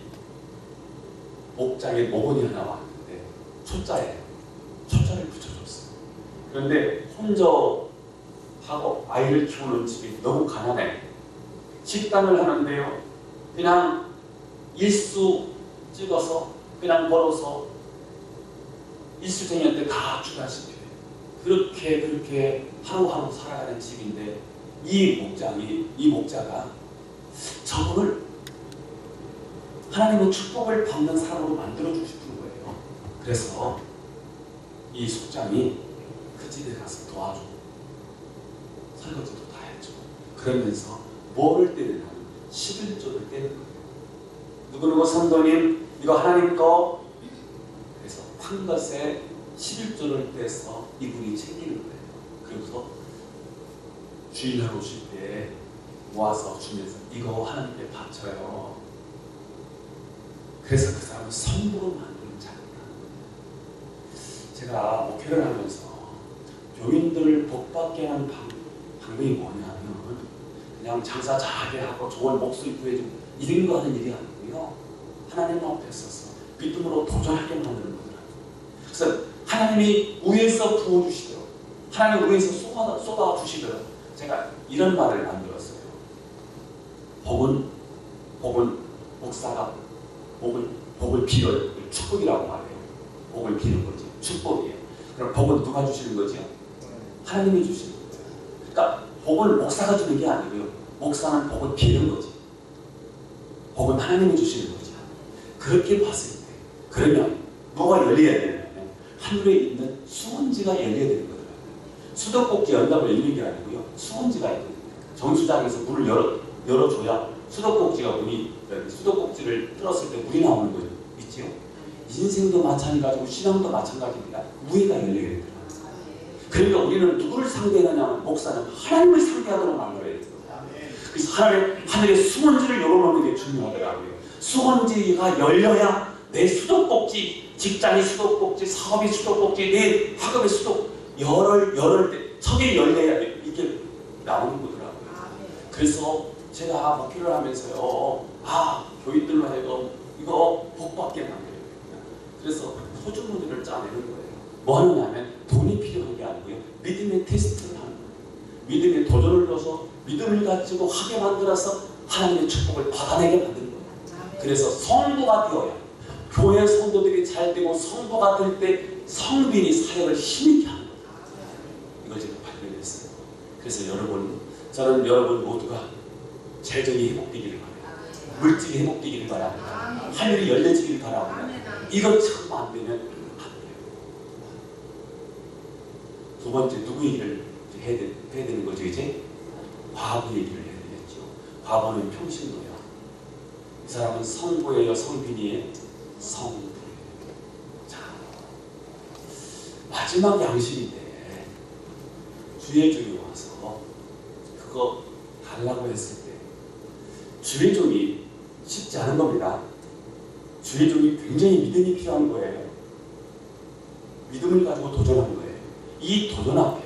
목장에 목원이 하나 왔는데 초자를 붙여줬어요. 그런데 혼자 하고 아이를 키우는 집이 너무 가난해. 식당을 하는데요. 그냥 일수 찍어서 그냥 벌어서 일수쟁이한테 다 주다시피 그렇게 하루하루 살아가는 집인데 이 목자가 저분을 하나님의 축복을 받는 사람으로 만들어주고 싶은 거예요. 그래서 이 속장이 그 집에 가서 도와주고 설거지도 다 했죠. 그러면서 뭐를 때리냐면 11조를 때리는 거예요. 누구누구 성도님 이거 하나님 거. 그래서 한 것에 11조를 떼서 이분이 챙기는 거예요. 그래서 주일날 오실 때 모아서 주면서 이거 하나님께 바쳐요. 그래서 그 사람은 성부로 만드는 자입니다. 제가 목회를 하면서 교인들을 복받게 하는 방법이 뭐냐면 그냥 장사 잘하게 하고 좋은 목소리 구해주고 이런 거 하는 일이 아니고요. 하나님 앞에 서서 믿음으로 도전하게 만드는 거더라고요. 그래서 하나님이 위에서 부어주시도록 하나님 위에서 쏟아주시도록 제가 이런 말을 만들었어요. 복은 목사가 복을 빌어요. 축복이라고 말해요. 복을 비는 거지. 축복이에요. 그럼 복은 누가 주시는 거죠? 하나님이 주시는 거예요. 그러니까 복을 목사가 주는 게 아니고요. 목사는 복을 비는 거지. 복은 하나님이 주시는 거지. 그렇게 봤을 때 그러면 뭐가 열려야 되냐면 하늘에 있는 수원지가 열려야 되는 거더라고요. 수도꼭지 연다고 열리는 게 아니고요. 수원지가 있거든요. 정수장에서 문을 열어줘야 수도꼭지를 뚫었을 때 물이 나오는 거죠. 있죠? 인생도 마찬가지고 신앙도 마찬가지입니다. 무예가 열려야 되더라고요. 그러니까 우리는 누구를 상대하느냐면 목사는 하나님을 상대하도록 만들어야 돼요. 그래서 하늘의 수원지를 열어놓는 게 중요하더라고요. 수원지가 열려야 내 수도꼭지, 직장의 수도꼭지, 사업의 수도꼭지, 내 학업의 열을 때 척이 열려야 돼. 이게 나오는 거더라고요. 그래서 제가 목회를 하면서요. 교인들로 해도 이거 복받게 만들어요. 그래서 소주문을 짜내는 거예요. 뭐 하느냐면 돈이 필요한 게 아니고요. 믿음의 테스트를 하는 거예요. 믿음의 도전을 넣어서 믿음을 가지고 하게 만들어서 하나님의 축복을 받아내게 만드는 거예요. 그래서 성도가 되어야 교회 성도들이 잘 되고 성도가 될 때 성빈이 사역을 힘있게 하는 거예요. 이걸 제가 발견했어요. 그래서 저는 여러분 모두가 재정이 회복되기를 바랍니다. 물질이 회복되기를 바랍니다. 하늘이 열려지기를 바랍니다. 이것 참 안 되면 안 돼요. 두 번째 누구 얘기를 해야 되는 거죠 이제? 과부 얘기를 해야 되겠죠. 과부는 평신도야. 이 사람은 성부예요, 성빈이에요? 성부예요. 자, 마지막 양식인데 주의 종이 와서 그거 달라고 했을 때 주의 종이 쉽지 않은 겁니다. 주의 종이 굉장히 믿음이 필요한 거예요. 믿음을 가지고 도전하는 거예요. 이 도전 앞에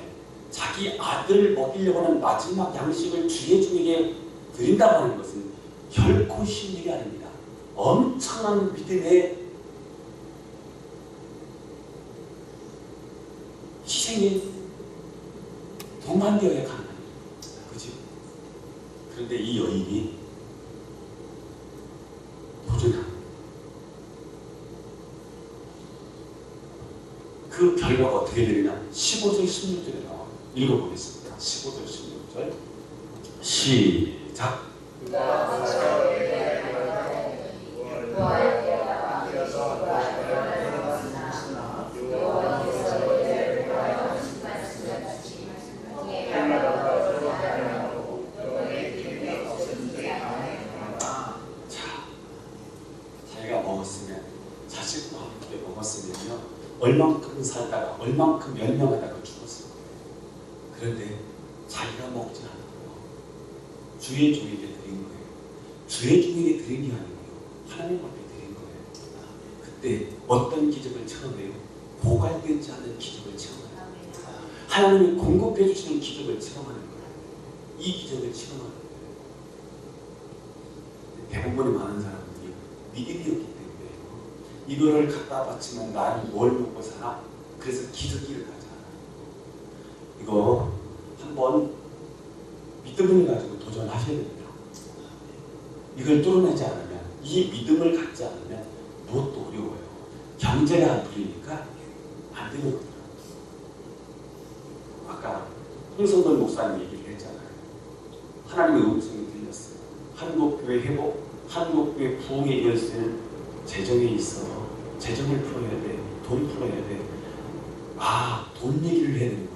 자기 아들을 먹이려고 하는 마지막 양식을 주의 종에게 드린다고 하는 것은 결코 쉬운 일이 아닙니다. 엄청난 믿음의 희생이 동반되어야 가능합니다. 그치? 그런데 이 여인이 도전합니다. 그 결과가 어떻게 되느냐? 15절 16절에 나와 읽어보겠습니다. 15절 16절 시작. 자기가 먹었으면 자식과 함께 먹었으면요 얼만큼 살다가 얼만큼 멸명하다가 죽었을 거예요. 그런데 자기가 먹지 않았고 주의 종에게 드린 거예요. 주의 종에게 드린 게 아니고요 하나님 앞에 드린 거예요. 그때 어떤 기적을 체험해요? 고갈되지 않는 기적을 체험해요. 하나님이 공급해 주시는 기적을 체험하는 거예요. 이 기적을 체험하는 거예요. 대부분의 많은 사람들이 믿음이었기 때문에 이거를 갖다 바치면 나는 뭘 먹고 사나? 그래서 기저귀를 가지 않아요. 이거 한번 믿음을 가지고 도전하셔야 됩니다. 이걸 뚫어내지 않으면, 이 믿음을 갖지 않으면 무엇도 어려워요. 경제가 안 풀리니까 안 되거든요. 아까 홍성돈 목사님 얘기를 했잖아요. 하나님의 음성이 들렸어요. 한국교회 회복, 한국교회 부흥의 열쇠는 재정에 있어. 재정을 풀어야 돼. 돈 풀어야 돼. 아, 돈 얘기를 해야 되는구나.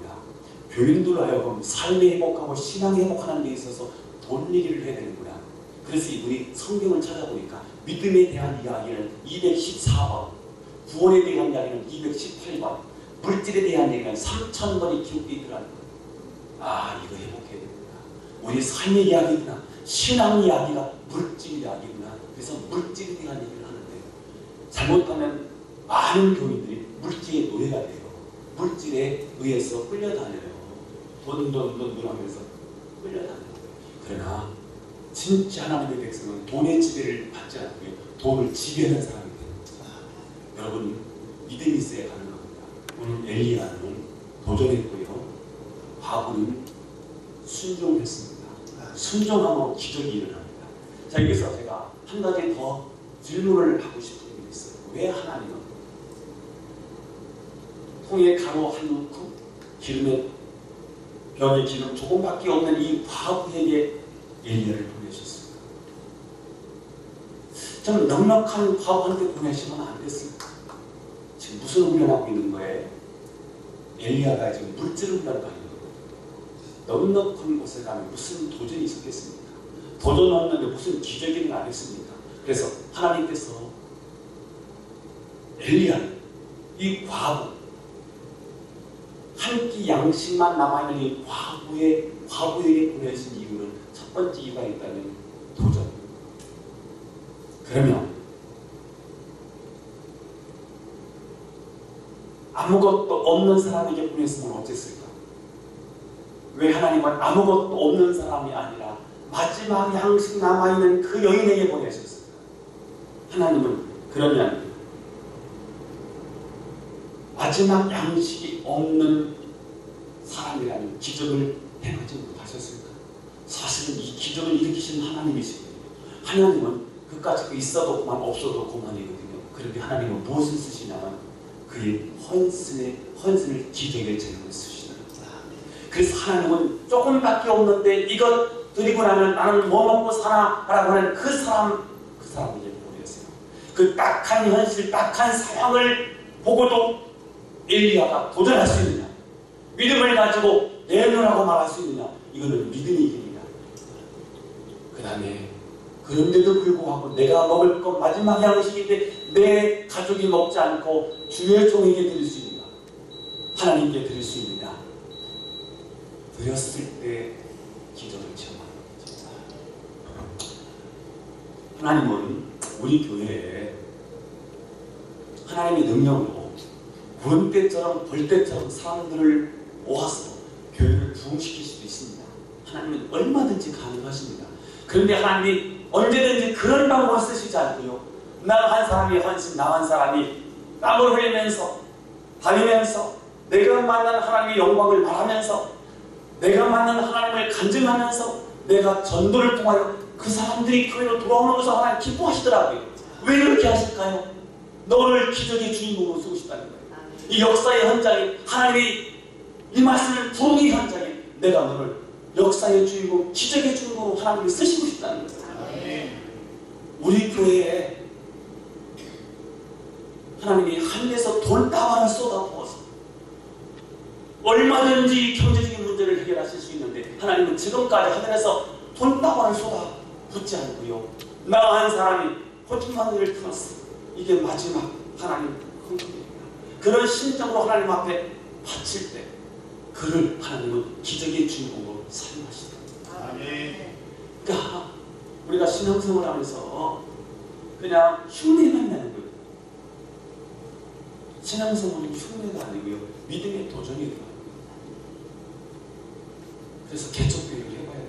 교인들 하여금 삶의 회복하고 신앙 회복하는 데 있어서 돈 얘기를 해야 되는구나. 그래서 이분이 성경을 찾아보니까 믿음에 대한 이야기는 214번, 구원에 대한 이야기는 218번, 물질에 대한 얘기는 3000번이 기록되어 있더라고요. 아, 이거 회복해야 되는구나. 우리 삶의 이야기구나. 신앙 이야기가 물질 이야기구나. 그래서 물질에 대한 얘기를 하는데 잘못하면 많은 교인들이 물질의 노예가 돼요. 물질에 의해서 끌려다녀요. 돈 하면서 끌려다녀요. 그러나 진짜 하나님의 백성은 돈의 지배를 받지 않고요. 돈을 지배하는 사람이 됩니다. 여러분, 믿음이 있어야 가능합니다. 오늘 엘리야는 도전했고요. 바울은 순종했습니다. 순종함으로 기적이 일어납니다. 자, 여기서 제가 한 가지 더 질문을 하고 싶은 게 있어요. 왜 하나님은 통에 가루 한 움큼, 기름에 병에 기름 조금밖에 없는 이 과부에게 엘리야를 보내셨습니까? 좀 넉넉한 과부한테 보내시면 안 됐습니까? 지금 무슨 훈련하고 있는 거예요? 엘리야가 지금 물질을 훈련하고 있는 거예요. 넉넉한 곳에 가면 무슨 도전이 있었겠습니까? 도전 없는데 무슨 기적이 안 했습니까? 그래서 하나님께서 엘리야는 이 과부, 한 끼 양식만 남아있는 이 과부에게 보내신 이유는 첫 번째 이유가 있다면 도전. 그러면 아무것도 없는 사람에게 보냈으면 어땠을까? 왜 하나님은 아무것도 없는 사람이 아니라 마지막 양식 남아있는 그 여인에게 보내셨을까? 하나님은 그러면 마지막 양식이 없는 사람이라는 기적을 행하지 못하셨을까? 사실은 이 기적을 일으키신 하나님이시거든요. 하나님은 그까짓 있어도 그만 없어도 그만이거든요. 그런데 하나님은 무엇을 쓰시냐면 그의 헌신을 기적의 재능을 쓰시는 겁니다. 그래서 하나님은 조금밖에 없는데 이것 드리고 나면 나는 뭐 먹고 사나? 라고 하는 그 사람에게 보내세요. 그 딱한 현실, 딱한 상황을 보고도 엘리야가 도전할 수 있느냐? 믿음을 가지고 내놓으라고 말할 수 있느냐? 이거는 믿음의 길입니다. 그 다음에 그런데도 불구하고 내가 먹을 것 마지막 양식인데 내 가족이 먹지 않고 주의 종에게 드릴 수 있느냐? 하나님께 드릴 수 있느냐? 드렸을 때 기적을 체험하는 거죠. 하나님은 우리 교회에 하나님의 능력으로 구름 때처럼 벌 때처럼 사람들을 모아서 교회를 부흥시킬 수도 있습니다. 하나님은 얼마든지 가능하십니다. 그런데 하나님이 언제든지 그런 방법을 쓰시지 않고요. 나 한 사람이 헌신, 나 한 사람이 땀을 흘리면서 다니면서 내가 만난 하나님의 영광을 바라면서 내가 만난 하나님을 간증하면서 내가 전도를 통하여 그 사람들이 교회로 돌아오는 것을 하나님 기뻐하시더라고요. 왜 그렇게 하실까요? 너를 기적의 주인공으로 쓰고 싶다는 거예요. 이 역사의 현장에 하나님이 이 말씀을 부르는 현장에 내가 너를 역사의 주인공, 기적의 주인공으로 하나님이 쓰시고 싶다는 거예요. 우리 교회에 하나님이 하늘에서 돌다발을 쏟아부어서 얼마든지 경제적인 문제를 해결하실 수 있는데 하나님은 지금까지 하늘에서 돌다발을 쏟아붓지 않고요. 나 한 사람이 호중한 일을 끊었어. 이게 마지막 하나님 헌금입니다. 그런 심정으로 하나님 앞에 바칠 때 그를 하나님은 기적의 주인공으로 사용하시더라고요. 아멘. 그러니까 우리가 신앙생활을 하면서 그냥 흉내만 내는 거예요. 신앙생활은 흉내가 아니고요. 믿음의 도전이 돼요. 그래서 개척교회를 해봐야 돼요.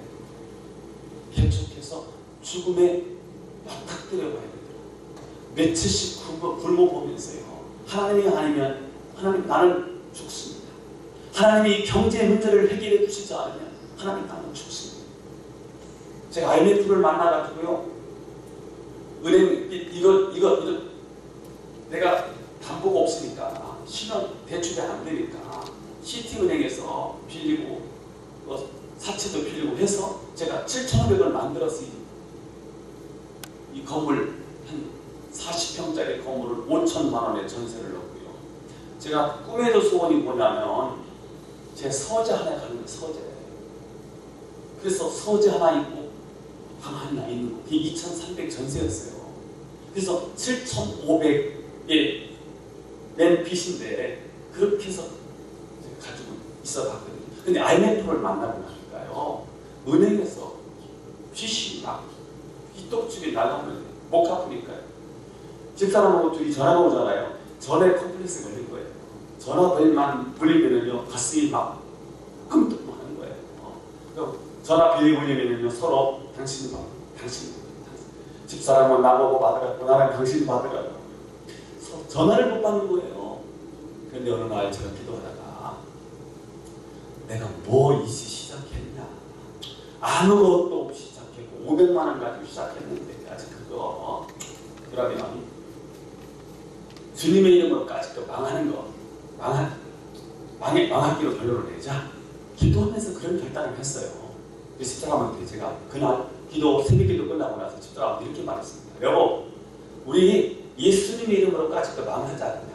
개척해서 죽음에 맞닥뜨려봐야 돼요. 며칠씩 굶어보면서요. 하나님이 아니면 하나님 나는 죽습니다. 하나님이 경제 문제를 해결해 주시지 않으면 하나님 나는 죽습니다. 제가 IMF를 만나가지고요. 은행 이거 내가 담보가 없으니까 신용 대출이 안 되니까 시티은행에서 빌리고 사채도 빌리고 해서 제가 7,500을 만들었어요. 이 건물 한 40평짜리 건물을 5천만 원에 전세를 넣고요. 제가 꿈에도 소원이 뭐냐면 제 서재 하나 가는 거예요. 서재. 그래서 서재 하나 있고 방 하나 있는 거. 그게 2,300 전세였어요. 그래서 7,500에 낸 빚인데 그렇게 해서 가지고 있어봤거든요. 근데 IMF를 만나고 나니까요. 은행에서 빚이 막 휘떡지게 나가면 못 갚으니까요. 집사람하고 둘이 전화가 오잖아요. 전에 컴플렉스 걸린 거예요. 전화벨만 울리면요 가슴이 막 끔득 하는 거예요. 전화 벨이 울리면요 서로 당신 집사람은 나보고 받으라고 나랑 당신 받으라고 전화를 못 받는 거예요. 그런데 어느 날 제가 기도하다가 내가 뭐 이제 시작했냐, 아무것도 없이 시작했고 500만 원 가지고 시작했는데 아직 그거 그러면 주님의 이름으로까지 또 망하는 거 망하기로 결론을 내자 기도하면서 그런 결단을 했어요. 그 집사람한테 제가 그날 기도 새벽기도 끝나고 나서 집사람한테 이렇게 말했습니다. 여보, 우리 예수님의 이름으로까지 또 망하지 않느냐.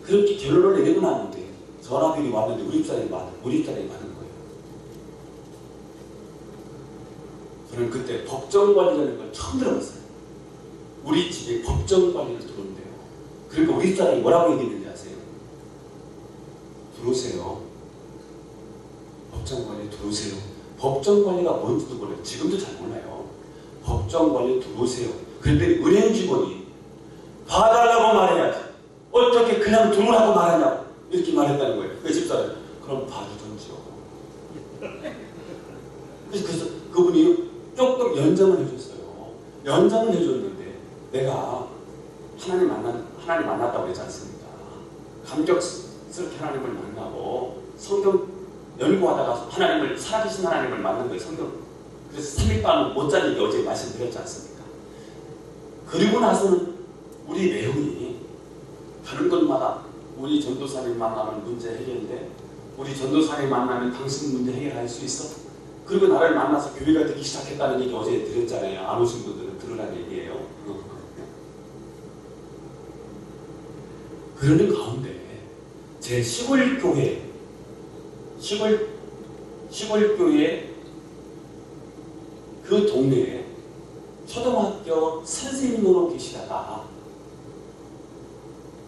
그렇게 결론을 내리고 났는데 전화벨이 왔는데 우리 집사람이 받은 거예요. 저는 그때 법정관리라는 걸 처음 들어봤어요. 우리 집에 법정관리를 들어온대요. 그러니까 우리 집사람이 뭐라고 얘기했는지 아세요? 들어오세요. 법정관리 들어오세요. 법정관리가 뭔지도 몰라요. 지금도 잘 몰라요. 법정관리 들어오세요. 그런데 은행 직원이 봐달라고 말해야지. 어떻게 그냥 들어오라고 말하냐고 이렇게 말했다는 거예요. 그 집사람이 그럼 봐주던지요. 그래서 그분이 조금 연장을 해줬어요. 연장을 해줬는데 내가 하나님 만났다고 했지 않습니까? 감격스럽게 하나님을 만나고 성경 연구하다가 살아계신 하나님을 만난 거예요. 성경. 그래서 3일 밤 못 자는 게 어제 말씀드렸지 않습니까? 그리고 나서는 우리 내용이 다른 곳마다 우리 전도사님 만나면 문제 해결인데 우리 전도사님 만나면 당신 문제 해결할 수 있어? 그리고 나를 만나서 교회가 되기 시작했다는 얘기 어제 드렸잖아요. 안 오신 분들은 들으라는 얘기예요. 그러는 가운데 제 시골교회 그 동네에 초등학교 선생님으로 계시다가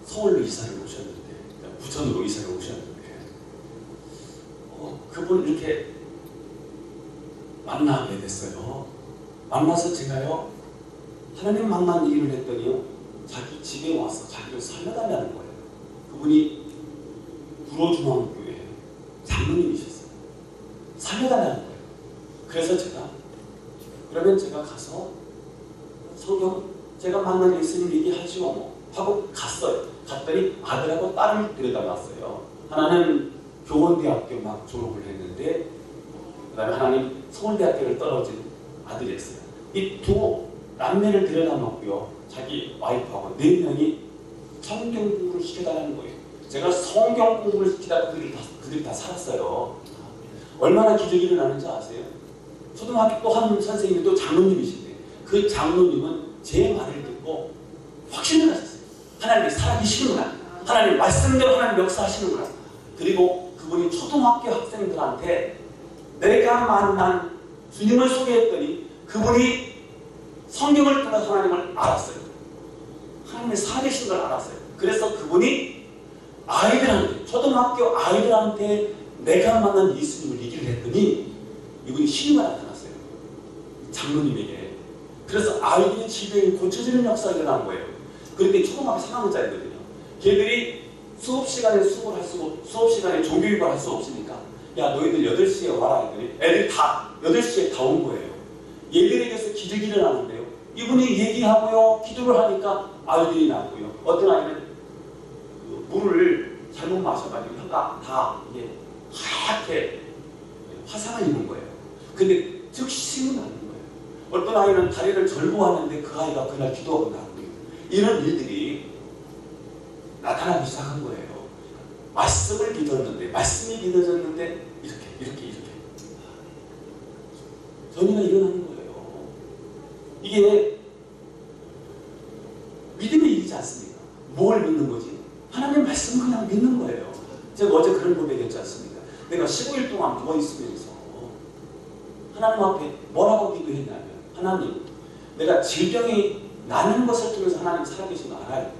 서울로 이사를 오셨는데, 그러니까 부천으로 이사를 오셨는데, 그분 이렇게 만나게 됐어요. 만나서 제가요, 하나님 만난 얘기를 했더니요, 자기 집에 와서 자기를 살려달라는 거예요. 그분이 구로중앙교회 장로님이셨어요. 살려달라는 거예요. 그래서 제가 그러면 제가 가서 성경 제가 만난 예수님 얘기하죠 뭐 하고 갔어요. 갔더니 아들하고 딸을 데려다 놨어요. 하나는 교원대학교 막 졸업을 했는데 그 다음에 하나는 서울대학교를 떨어진 아들이었어요. 이 두 남매를 데려다 놓고요. 자기 와이프하고 4명이 성경 공부를 시켜달라는 거예요. 제가 성경 공부를 시키다가 그들이 다 살았어요. 얼마나 기적이 일어나는지 아세요? 초등학교 또 한 선생님이 또 장로님이신데 그 장로님은 제 말을 듣고 확신을 하셨어요. 하나님이 살아계시는구나. 하나님 말씀대로 하나님 역사하시는구나. 그리고 그분이 초등학교 학생들한테 내가 만난 주님을 소개했더니 그분이 성경을 통해서 하나님을 알았어요. 하나님의 살아계신 걸 알았어요. 그래서 그분이 아이들한테, 초등학교 아이들한테 내가 만난 예수님을 얘기를 했더니 이분이 신유가 나타났어요. 장로님에게. 그래서 아이들의 질병이 고쳐지는 역사가 일어난 거예요. 그런데 초등학교 3학년짜리거든요. 걔들이 수업 시간에 수업 시간에 종교육을 할 수 없으니까 야 너희들 8시에 와라 했더니 애들이 다 8시에 다 온 거예요. 얘들에게서 기적이 일어나는데요. 이분이 얘기하고요. 기도를 하니까 아이들이 나고요. 어떤 아이는 그 물을 잘못 마셔가지고 혀가 다 이게 하얗게 화상을 입은 거예요. 근데 즉시 나는 거예요. 어떤 아이는 다리를 절구하는데 그 아이가 그날 기도하고 나고요. 이런 일들이 나타나기 시작한 거예요. 말씀을 믿었는데, 말씀이 믿어졌는데 이렇게 전이가 일어나는 거예요. 이게 믿음의 일이지 않습니까? 뭘 믿는 거지? 하나님의 말씀을 그냥 믿는 거예요. 제가 어제 그런 고백했지 않습니까? 내가 15일 동안 누워있으면서 하나님 앞에 뭐라고 기도했냐면 하나님, 내가 질병이 나는 것을 통해서 하나님 살아계신 거 알아요.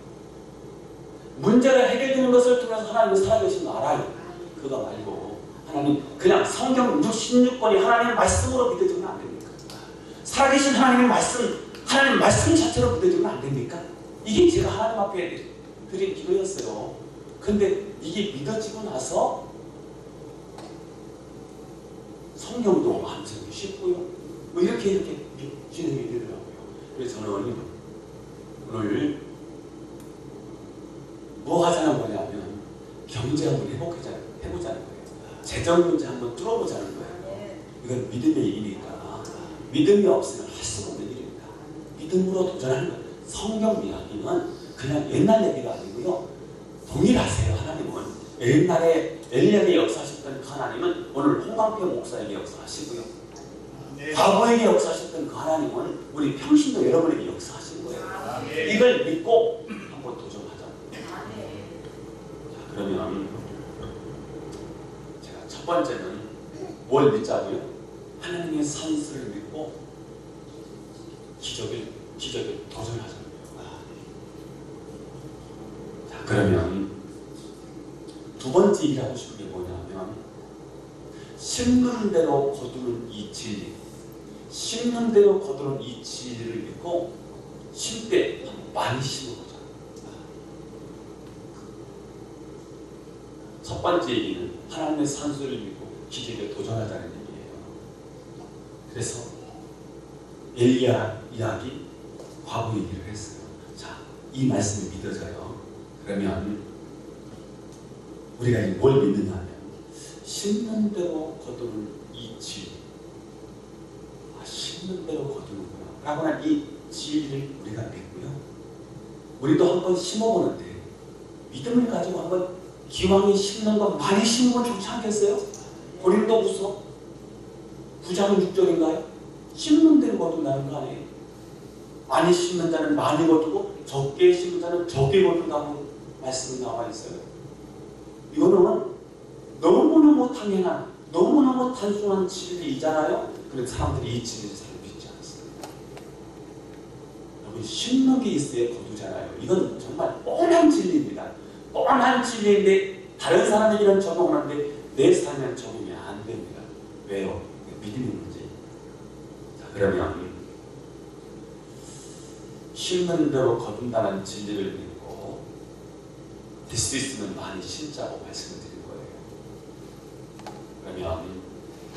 문제가 해결되는 것을 통해서 하나님은 살아계신 거 알아요. 그거 말고 하나님 그냥 성경 66권이 하나님의 말씀으로 믿어지면 안 됩니까? 살아계신 하나님의 말씀, 하나님의 말씀 자체로 믿어지면 안 됩니까? 이게 제가 하나님 앞에 드린 기도였어요. 근데 이게 믿어지고 나서 성경도 완성이 쉽고요. 뭐 이렇게 진행이 되더라고요. 그래서 저는 오늘 뭐 하자는 거냐면 경제 한번 해보자는 거예요. 재정 문제 한번 뚫어보자는 거예요. 이건 믿음의 일이니까 믿음이 없으면 할 수가 없는 일입니다. 믿음으로 도전하는 거예요. 성경 이야기는 그냥 옛날 얘기가 아니고요. 동일하세요. 하나님은 옛날에 엘리야에게 역사하셨던 그 하나님은 오늘 홍광표 목사에게 역사하시고요. 과거에게 역사하셨던 그 하나님은 우리 평신도 여러분에게 역사하신 거예요. 이걸 믿고 한번 도전하자. 자, 그러면 제가 첫 번째는 뭘 믿자고요? 하나님의 선수를 믿고 기적을 도전하자. 자, 그러면 두 번째 일하고 싶은 게 뭐냐면 심는 대로 거두는 이 진리, 심는 대로 거두는 이 진리를 믿고 심 때 많이 심어보자. 첫 번째 얘기는 하나님의 산수를 믿고 기적에 도전하자는 얘기예요. 그래서 엘리야 이야기, 과거 얘기를 했어요. 자, 이 말씀이 믿어져요. 그러면 우리가 뭘 믿느냐 하면 심는 대로 거두는 이 진리, 심는 대로 거두는구나 라고 하는 이 진리를 우리가 믿고요. 우리도 한번 심어보는데 믿음을 가지고 한번 기왕에 심는 거 많이 심으면 좋지 않겠어요? 고린도후서 9장 6절인가요? 심는 대로 거둔다는 거 아니에요? 많이 심는 자는 많이 거두고 적게 심는 자는 적게 거둔다고 말씀이 나와 있어요. 이거는 너무너무 당연한, 너무너무 단순한 진리이잖아요. 그런데 사람들이 이 진리를 잘 믿지 않습니다. 여러분, 심는 게 있어야 거두잖아요. 이건 정말 뻔한 진리입니다. 뻔한 진리인데 다른 사람에게는 적용하는데 내 삶에는 적용이 안 됩니다. 왜요? 믿음의 문제. 자, 그러면 심는 대로 거둔다는 진리를 믿고 될 수 있으면 많이 심자고 말씀을 드린 거예요. 그러면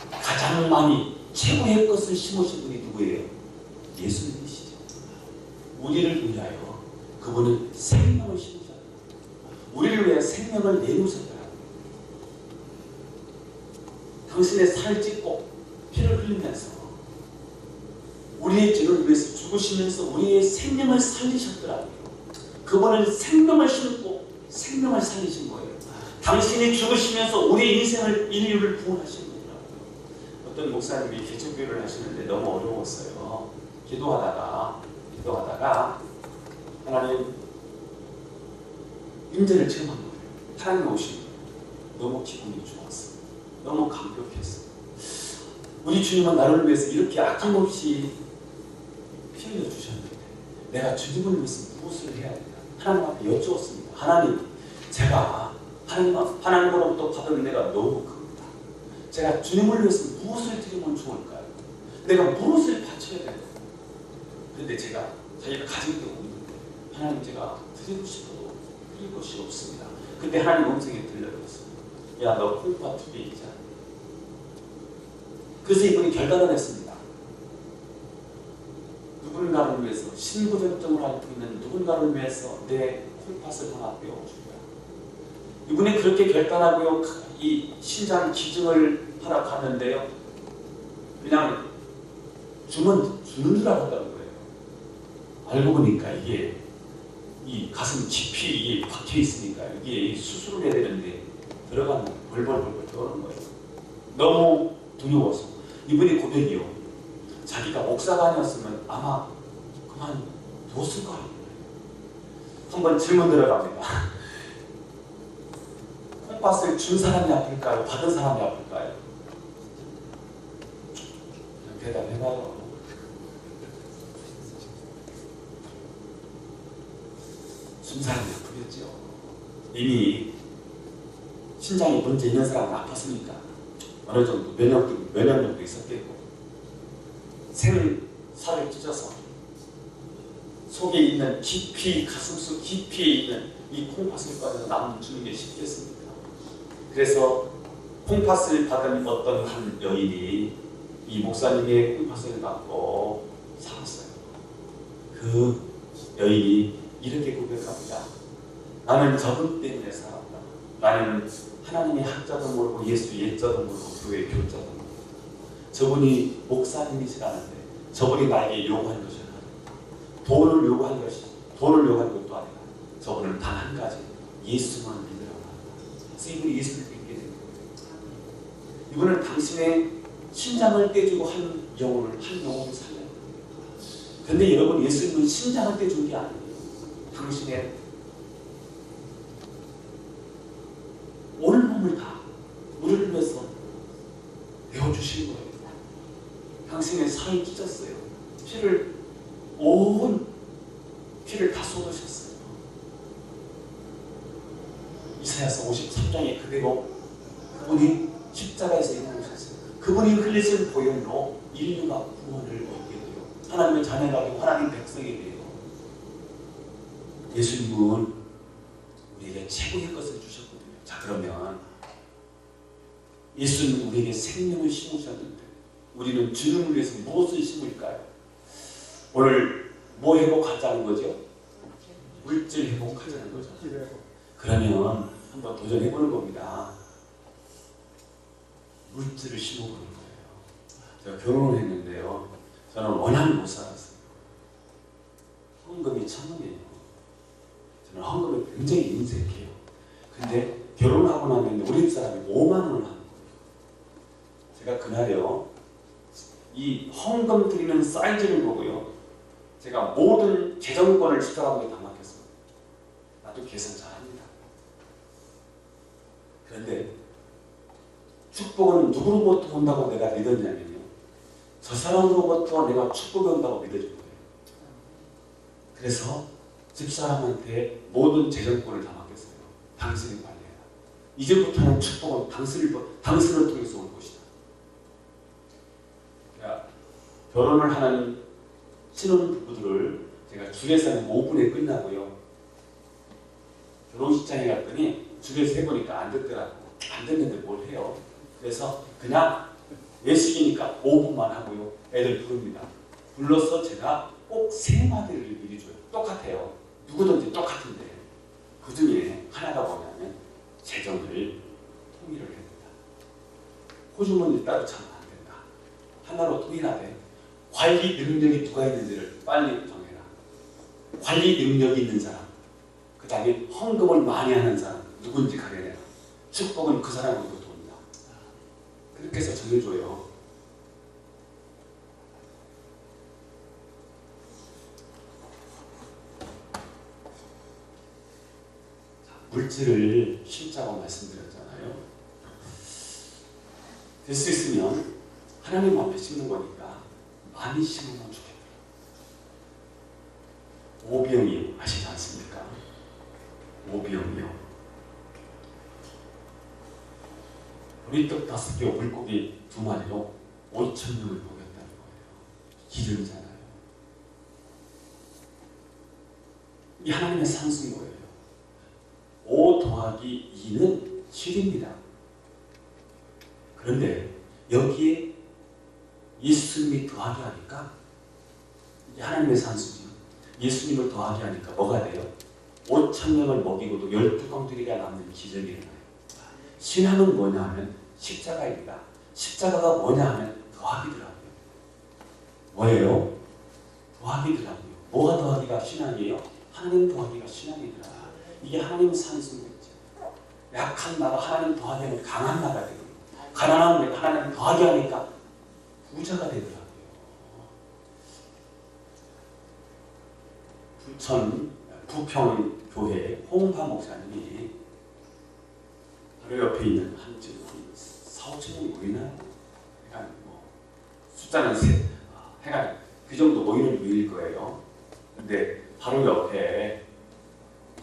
가장 많이 최고의 것을 심으신 분이 누구예요? 예수님이시죠. 우리를 위하여 그분은 생명을 심으셨다. 우리를 위해 생명을 내놓으셨다. 당신의 살을 찢고 피를 흘리면서 우리의 죄를 위해서 죽으시면서 우리의 생명을 살리셨더라고요. 그분은 생명을 심고 생명을 살리신 거예요. 당신이 죽으시면서 우리 인생을 인류를 구원하신 거더라고요. 어떤 목사님이 개척교회를 하시는데 너무 어려웠어요. 기도하다가 하나님 임재를 체험한 거예요. 하나님 오신 거예요. 너무 기분이 좋았어요. 너무 감격했어요. 우리 주님은 나를 위해서 이렇게 아낌없이 피 흘려 주셨는데 내가 주님을 위해서 무엇을 해야 되나? 하나님 앞에 여쭈었습니다. 하나님, 제가 하나님으로부터 받은 은혜가 너무 큽니다. 제가 주님을 위해서 무엇을 드리면 좋을까요? 내가 무엇을 바쳐야 될까요? 그런데 제가 자기가 가진 게 없는데 하나님, 제가 드리고 싶어도 드릴 것이 없습니다. 그때 하나님 음성에 들려들었습니다. 야, 너 콩팥 2개 있잖아. 그래서 이분이 결단을 했습니다. 누군가를 위해서, 신부전증을 앓고 있는 누군가를 위해서 내 콩팥을 하나 빼어주리라. 이분이 그렇게 결단하고요, 이 신장 기증을 하러 갔는데요, 그냥 주는 줄 알았다는 거예요. 알고 보니까 이게 이 가슴 깊이 이게 박혀 있으니까 이게 수술을 해야 되는데 들어가는 벌벌벌 떠는 거예요. 너무 두려워서. 이분이 고백이요, 자기가 목사가 아니었으면 아마 그만 뒀을 거 아니에요. 한번 질문 들어갑니다. 콩팥을 준 사람이 아플까요? 받은 사람이 아플까요? 그냥 대답해봐요. 준 사람이 아프겠죠. 이미 신장에 문제 있는 사람은 아팠으니까 어느 정도 면역력도 있었겠고, 생살을 찢어서 속에 있는 깊이, 가슴속 깊이에 있는 이 콩팥을 꺼내서 남 주는 게 쉽겠습니까? 그래서 콩팥을 받은 어떤 한 여인이 이 목사님의 콩팥을 받고 살았어요. 그 여인이 이렇게 고백합니다. 나는 저분 때문에 살았다. 나는 하나님의 한자도 모르고 예수 예자도 모르고 교회 교자도 모르고, 저분이 목사님이시라는데 저분이 나에게 요구한 것이 돈을 요구한 것도 아니라 저분은 단 한 가지, 예수만 믿으라고 합니다. 그래서 이분이 예수를 믿게 된 거예요. 이분은 당신의 신장을 떼주고 한 영혼을 살려요. 그런데 여러분, 예수님은 신장을 떼준 게 아니에요. 당신의 온몸을 다 우리를 위해서 내어주신 거예요. 당신의 살을 찢었어요. 피를 다 쏟으셨어요. 이사야서 53장에 그대로 그분이 십자가에서 일어나셨어요. 그분이 흘리신 보혈로 인류가 구원을 얻게 돼요. 하나님의 자녀가 되고 하나님의 백성이 돼요. 예수님은 우리에게 최고의 것을 주셨거든요. 자, 그러면 예수님은 우리에게 생명을 심으셨는데 우리는 주님을 위해서 무엇을 심을까요? 오늘 뭐 회복하자는 거죠? 물질 회복하자는 거죠. 그러면 한번 도전해보는 겁니다. 물질을 심어보는 거예요. 제가 결혼을 했는데요, 저는 원하는 못 살았어요. 헌금이 1,000원이에요. 저는 헌금을 굉장히 인색해요. 근데 결혼하고 나면 우리 집 사람이 5만 원을 하는 거예요. 제가 그날요, 이 헌금 드리는 사이즈를 보고요, 제가 모든 재정권을 집사람에게 다 맡겼어요. 나도 계산 잘합니다. 그런데 축복은 누구로부터 온다고 내가 믿었냐면요, 저 사람으로부터 내가 축복이 온다고 믿어준 거예요. 그래서 집사람한테 모든 재정권을 다 맡겼어요. 당신이 관리해라. 이제부터는 축복은 당신을 통해서 올 것이다. 결혼을 하는 신혼부부들을 제가 주례사는 5분에 끝나고요, 결혼식장에 갔더니 주례사 해보니까 안 됐더라고. 안 됐는데 뭘 해요. 그래서 그냥 예식이니까 5분만 하고요. 애들 부릅니다. 불러서 제가 꼭 3마디를 미리 줘요. 똑같아요. 누구든지 똑같은데 그 중에 하나가 뭐냐면 재정을 통일을 합니다. 호주머니 따로 차면 안 된다. 하나로 통일하되 관리 능력이 누가 있는지를 빨리 정해라. 관리 능력이 있는 사람, 그 다음에 헌금을 많이 하는 사람 누군지 가려내라. 축복은 그 사람으로부터 온다. 그렇게 해서 정해줘요. 물질을 심자고 말씀드렸잖아요. 될 수 있으면 하나님 앞에 심는 거니까 많이 심으면 좋겠다. 오병이 아시지 않습니까? 오병이요. 보리떡 5개, 물고기 2마리로 5,000명을 먹였다는 거예요. 기름이잖아요. 이 하나님의 산수인 거예요. 5 더하기 2는 7입니다. 그런데 여기에 예수님이 더하기 하니까 이게 하나님의 산수죠. 예수님을 더하기 하니까 뭐가 돼요? 5,000명을 먹이고도 12광주리가 남는 기적이 일어나요. 신앙은 뭐냐 하면 십자가입니다. 십자가가 뭐냐 하면 더하기더라고요. 뭐예요? 더하기더라고요. 뭐가 더하기가 신앙이에요? 하나님 더하기가 신앙이더라. 이게 하나님 산수인 거죠. 약한 나라 하나님 더하기 하면 강한 나라가 되거든요. 가난한 내가 하나님 더하기 하니까 부자가 되더라고요. 부평교회 홍파 목사님이 바로 옆에 있는 한 4, 5천 명 모이나요? 그러니까 뭐 숫자는 해가 그 정도 모이는 모일 거예요. 근데 바로 옆에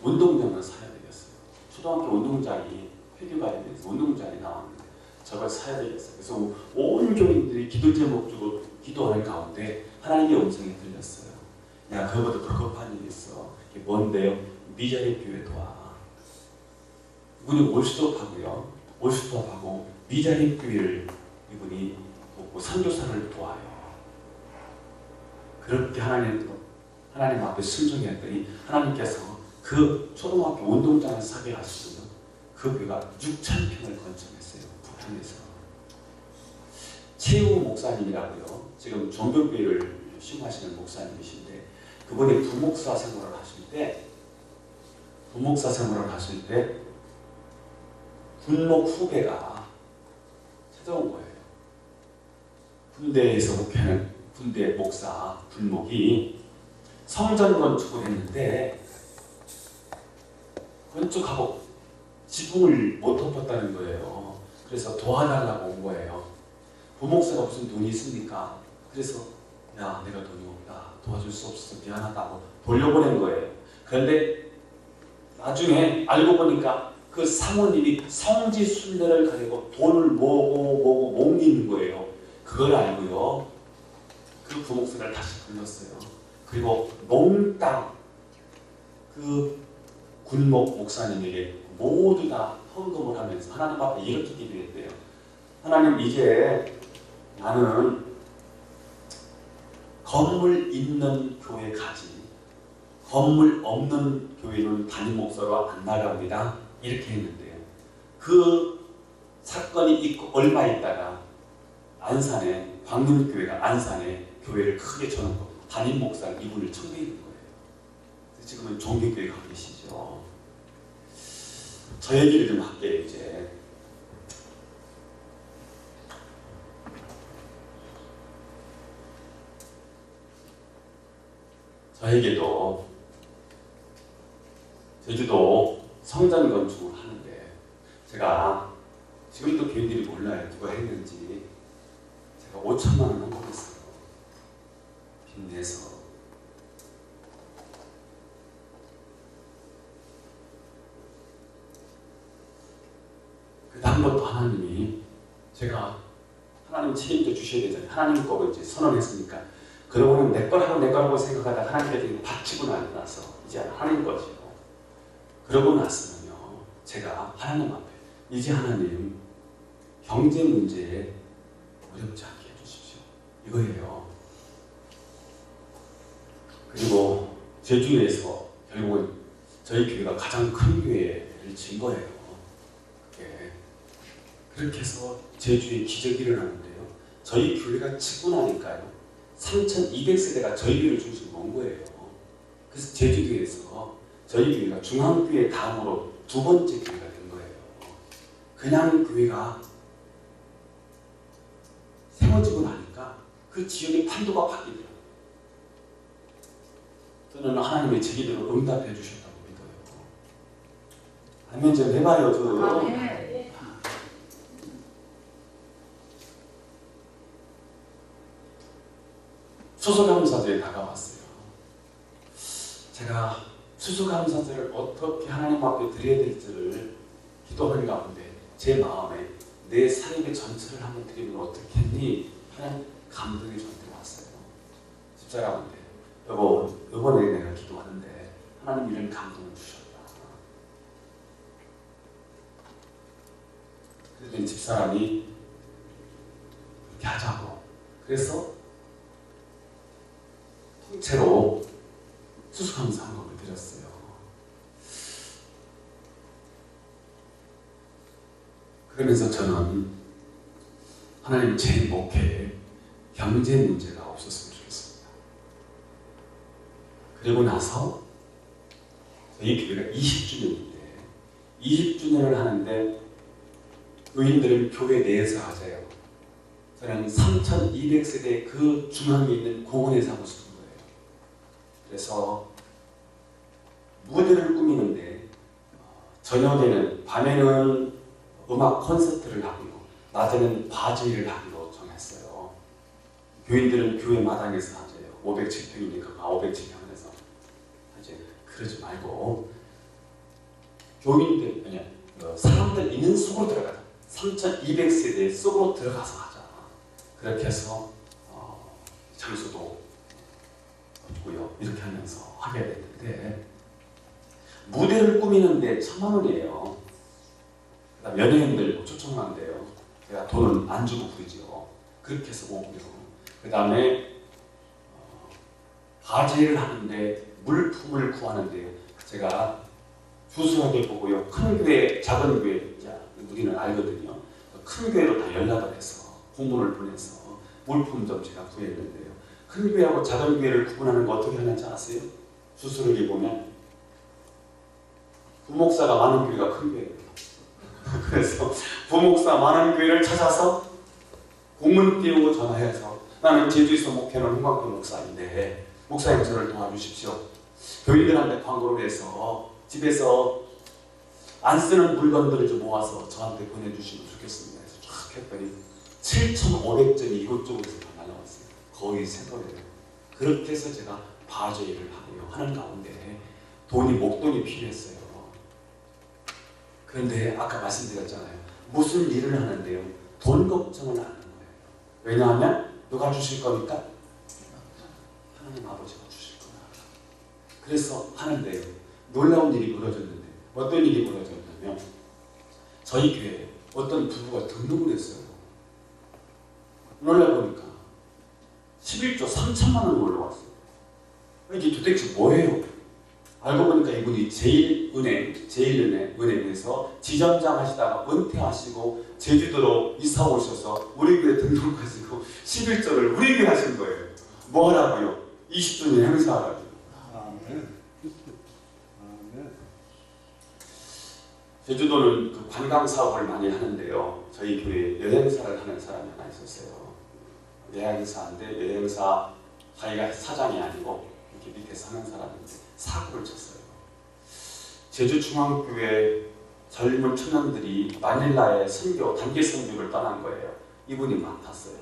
운동장을 사야 되겠어요. 초등학교 운동장이 폐교가 되면서 운동장이 나왔는데 저걸 사야 되겠어요. 그래서 온 교인들이 기도 제목 주고 기도하는 가운데 하나님의 음성이 들렸어요. 야, 그거보다 더 급한 일이 있어. 이게 뭔데요? 미자립 교회 도와. 이분이 올수도하고요. 올수도하고 미자립 교회를 이분이 돕고 선교사를 도와요. 그렇게 하나님 앞에 순종했더니 하나님께서 그 초등학교 운동장을 사게 하시고요. 그 교회가 6,000평을 건축했어요. 부평에서. 최우 목사님이라고요. 지금 종교교회를 심하시는 목사님이신데 그분이 부목사 생활을 하실 때 군목 후배가 찾아온 거예요. 군대에서 목회하는 군대 목사 군목이 성전 건축을 했는데 건축하고 지붕을 못 덮었다는 거예요. 그래서 도와달라고 온 거예요. 부목사가 무슨 돈이 있습니까? 그래서 야, 내가 돈이 없다. 도와줄 수 없어서 미안하다고 돌려보낸 거예요. 그런데 나중에 알고 보니까 그 사모님이 성지 순례를 가지고 돈을 모으고 못 믿는 거예요. 그걸 알고요. 그 부목사를 다시 불렀어요. 그리고 몽땅 그 군목 목사님에게 모두 다 헌금을 하면서 하나님 앞에 이렇게 기도했대요. 하나님, 이제 나는 건물 있는 교회 가지 건물 없는 교회는 담임 목사로 안 나갑니다. 이렇게 했는데요. 그 사건이 있고 얼마 있다가 안산에 광문교회가 안산에 교회를 크게 쳐놓고 담임 목사 이분을 청대하는 거예요. 지금은 종교교회 가고 계시죠. 저 얘기를 좀 할게요. 이제 저에게도 제주도 성전 건축을 하는데 제가 지금도 교인들이 몰라요. 누가 했는지. 제가 5천만 원 헌금했어요. 빚내서. 그 다음부터 하나님이 제가 하나님 책임져 주셔야 되잖아요. 하나님 거고 이제 선언했으니까. 그러고는 내 거라고 생각하다가 하나님께 바치고 나서 이제 하나님 거죠. 그러고 났으면요, 제가 하나님 앞에 이제 하나님 경제 문제에 어렵지 않게 해주십시오. 이거예요. 그리고 제주에서 결국은 저희 교회가 가장 큰 교회를 진 거예요. 그게. 그렇게 해서 제주에 기적이 일어나는데요. 저희 교회가 짓고 나니까요. 3,200세대가 저희 교회를 중심으로 온 거예요. 그래서 제주도에서 저희 교회가 중앙교회 다음으로 두 번째 교회가 된 거예요. 그냥 교회가 세워지고 나니까 그 지역의 판도가 바뀌더라고요. 저는 하나님의 제기대로 응답해 주셨다고 믿어요. 아멘 좀 해봐요. 추수감사절에 다가왔어요. 제가 추수감사절을 어떻게 하나님 앞에 드려야 될지를 기도하는 가운데 제 마음에 내 삶의 전체를 한번 드리면 어떻겠니? 하는 감동이 저한테 왔어요. 집사람한테 여보, 이번에 내가 기도하는데 하나님 이런 감동을 주셨다. 그랬더니 집사람이 그렇게 하자고. 그래서 통째로 추수감사 헌금을 드렸어요. 그러면서 저는 하나님 제 목회에 경제 문제가 없었으면 좋겠습니다. 그리고 나서 저희 교회가 20주년인데 20주년을 하는데 교인들은 교회 내에서 하세요. 저는 3,200세대 그 중앙에 있는 공원에서 하고 싶은 거예요. 그래서 무대를 꾸미는데 저녁에는 밤에는 음악 콘서트를 하고요. 낮에는 바제를 하기로 정했어요. 교인들은 교회 마당에서 하세요. 507평이니까 507평에서 이제 그러지 말고 교인들 아니 사람들 있는 속으로 들어가자. 3,200세대 속으로 들어가서 하자. 그렇게 해서 장소도 없고요. 이렇게 하면서 하게 됐는데 무대를 꾸미는데 1,000,000원이에요. 그다음 연예인들 초청하는데요. 제가 돈을 안 주고 부르죠. 그렇게 해서 오고요. 그 다음에 바제를 하는데 물품을 구하는데요. 제가 주소하게 보고요. 큰 교회, 작은 교회, 우리는 알거든요. 큰 교회로 다 연락을 해서 공문을 보내서 물품 좀 제가 구했는데요. 큰 교회하고 작은 교회를 구분하는 거 어떻게 하는지 아세요? 주소를 보면 부목사가 많은 교회가 큰 교회예요. 그래서 부목사 많은 교회를 찾아서 공문 띄우고 전화해서 나는 제주에서 목회하는 홍광표 목사인데 목사님 저를 도와주십시오. 교인들한테 광고를 해서 집에서 안 쓰는 물건들을 좀 모아서 저한테 보내주시면 좋겠습니다. 그래서 쫙 했더니 7,500점이 이곳저곳에서 다 날라왔어요. 거의 새거래요. 그렇게 해서 제가 바제일을 하고요. 하는 가운데 목돈이 필요했어요. 그런데 아까 말씀드렸잖아요. 무슨 일을 하는데요. 돈 걱정을 안 하는 거예요. 왜냐하면 누가 주실 거니까? 하나님 아버지가 주실 거야. 그래서 하는데요. 놀라운 일이 벌어졌는데 어떤 일이 벌어졌냐면 저희 교회에 어떤 부부가 등록을 했어요. 놀라보니까 11조 3천만 원이 올라왔어요. 이게 도대체 뭐예요? 알고 보니까 이분이 제일은행에서 지점장 하시다가 은퇴하시고 제주도로 이사 오셔서 우리 교회 등록하시고 11조를 우리 교회 하신 거예요. 뭐 하라고요? 20주년 행사하라고요. 제주도는 그 관광 사업을 많이 하는데요. 저희 교회에 여행사를 하는 사람이 하나 있었어요. 여행사인데 여행사 자기가 사장이 아니고 이렇게 밑에서 하는 사람인데 사고를 쳤어요. 제주중앙교회 젊은 청년들이 마닐라에 단기 선교를 떠난 거예요. 이분이 맡았어요.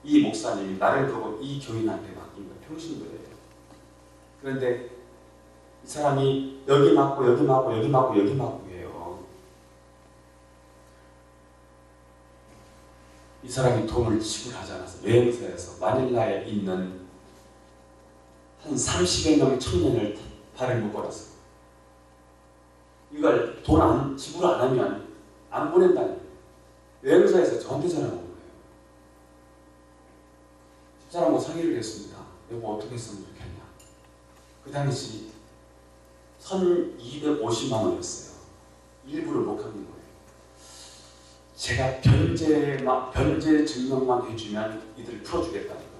이 목사님이 나를 보고 이 교인한테 맡긴 거예요. 평신도예요. 그런데 이 사람이 여기 맡고 여기 맡고 여기 맡고 여기 맡고 해요. 이 사람이 돈을 지불하지 않아서 여행사에서 마닐라에 있는 한 30여 명의 청년을 발을 묶어놨어요. 이걸 돈 지불 안 하면 안 보낸다는 거예요. 여행사에서 저한테 전화 온 거예요. 집사람하고 상의를 했습니다. 여보 어떻게 했으면 좋겠냐. 그 당시 1250만 원이었어요. 일부를 못 갚는 거예요. 제가 변제 증명만 해주면 이들을 풀어주겠다는 거예요.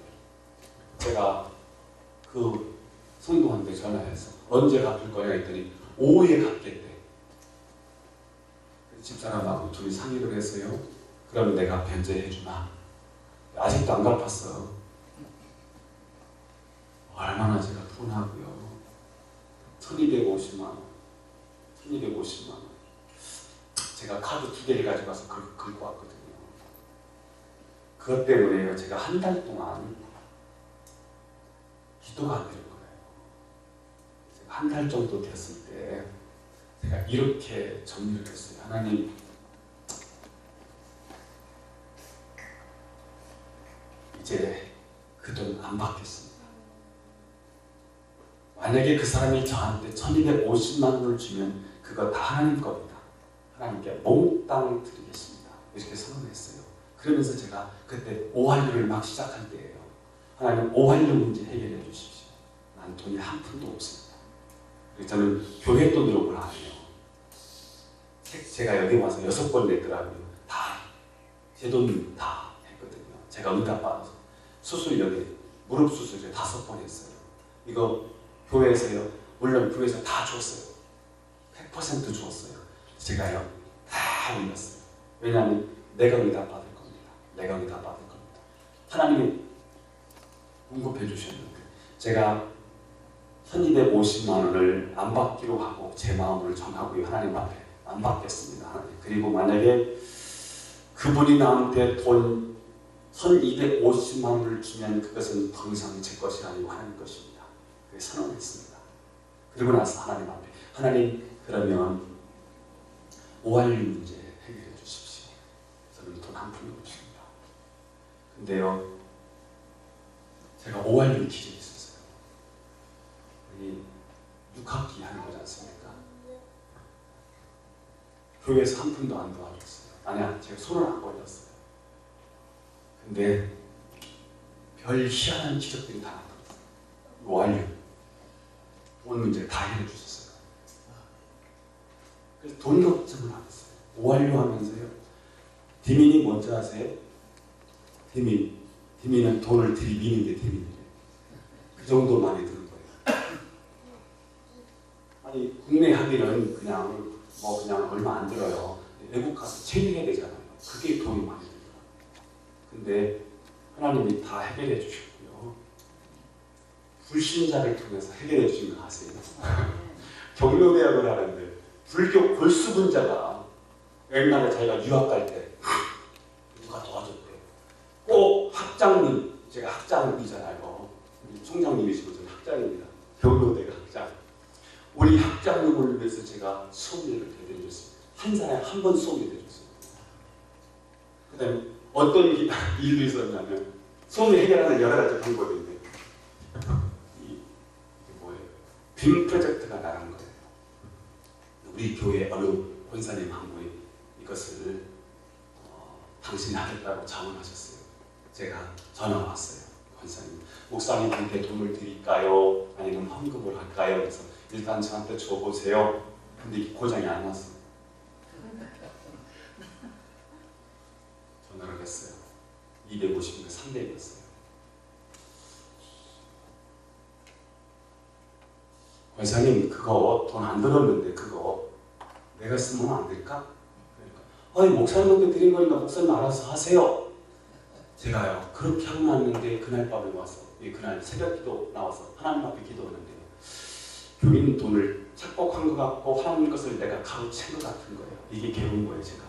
제가 그 성도한테 전화해서 언제 갚을 거냐 했더니 오후에 갚겠대. 집사람하고 둘이 상의를 했어요. 그럼 내가 변제해주마. 아직도 안 갚았어. 얼마나 제가 분하고요. 1250만 원. 1250만 원. 제가 카드 2개를 가져가서 긁고 왔거든요. 그것 때문에 제가 한 달 동안 기도가 안 되는 거예요. 한 달 정도 됐을 때 제가 이렇게 정리를 했어요. 하나님, 이제 그 돈 안 받겠습니다. 만약에 그 사람이 저한테 1250만 원을 주면 그거 다 하나님 겁니다. 하나님께 몽땅 드리겠습니다. 이렇게 선언했어요. 그러면서 제가 그때 오한료를 막 시작할 때예요. 하나님 오한료 문제 해결해 주십시오. 난 돈이 한 푼도 없습니다. 그래서 저는 교회 돈으로 뭘 안 해요. 제가 여기 와서 6번 냈더라고요. 다 제 돈 다 했거든요. 제가 응답받아서 수술 여기 무릎 수술을 5번 했어요. 이거 교회에서요. 물론 교회에서 다 줬어요. 100% 주었어요. 제가요 다 올렸어요. 왜냐하면 내가 응답받을 겁니다. 내가 응답받을 겁니다. 하나님이 공급해 주셨는데 제가 1250만 원을 안 받기로 하고 제 마음을 정하고요. 하나님 앞에 안 받겠습니다. 하나님. 그리고 만약에 그분이 나한테 돈 1250만 원을 주면 그것은 더 이상 제 것이 아니고 하나님 것입니다. 그래서 선언했습니다. 그리고 나서 하나님 앞에 하나님 그러면 오한료 문제 해결해 주십시오. 저는 돈 한 푼이 없습니다. 근데요 제가 오한료를 기재했었어요. 우리 6학기 하는 거지 않습니까? 교회에서 한 푼도 안 도와줬어요. 아니야, 제가 손을 안 벌렸어요. 근데 별 희한한 기적들이 다 나타났어요. 오한료 돈 문제 다 해결해 주셨어요. 그래서 돈 걱정을 안 했어요. 오한료 하면서요. 디민이 뭔지 아세요? 디민은 돈을 들이미는 게 디민이래요. 그 정도 많이 드는 거예요. 아니 국내 학위는 그냥 그냥 얼마 안 들어요. 외국 가서 체류해야 되잖아요. 그게 돈이 많이 들어요. 근데 하나님이 다 해결해 주셨고요. 불신자를 통해서 해결해 주신 거 아세요? 경로대학을 하는데 불교 골수분자가 옛날에 자기가 유학 갈 때 누가 도와줬대요. 꼭 학장님, 제가 학장이잖아요. 우리 총장님이시고 저는 학장입니다. 경로대가 학장. 우리 학장님을 위해서 제가 수업료를 대드렸습니다. 한 사람에 한 번 수업료 대줬어요. 그 다음에 어떤 일도 있었냐면 수업료 해결하는 여러 가지 방법인데 이게 뭐예요? 빔 프로젝트가 나간 거예요. 우리 교회 어느 권사님 한 분이 이것을 당신이 하겠다고 자문하셨어요. 제가 전화 왔어요. 권사님, 목사님한테 돈을 드릴까요? 아니면 헌금을 할까요? 그래서 일단 저한테 줘보세요. 근데 이게 고장이 안 났어요. 전화를 했어요. 250인가 300이었어요. 권사님 그거 돈 안 들었는데 그거 내가 쓰면 안 될까? 그러니까 아니 목사님한테 드린 거니까 목사님 알아서 하세요. 제가요 그렇게 하고 났는데 그날 밤에 와서 그날 새벽기도 나와서 하나님 앞에 기도하는데요. 교인 돈을 착복한 것 같고 하나님 것을 내가 가로챈 것 같은 거예요. 이게 괴로운 거예요. 제가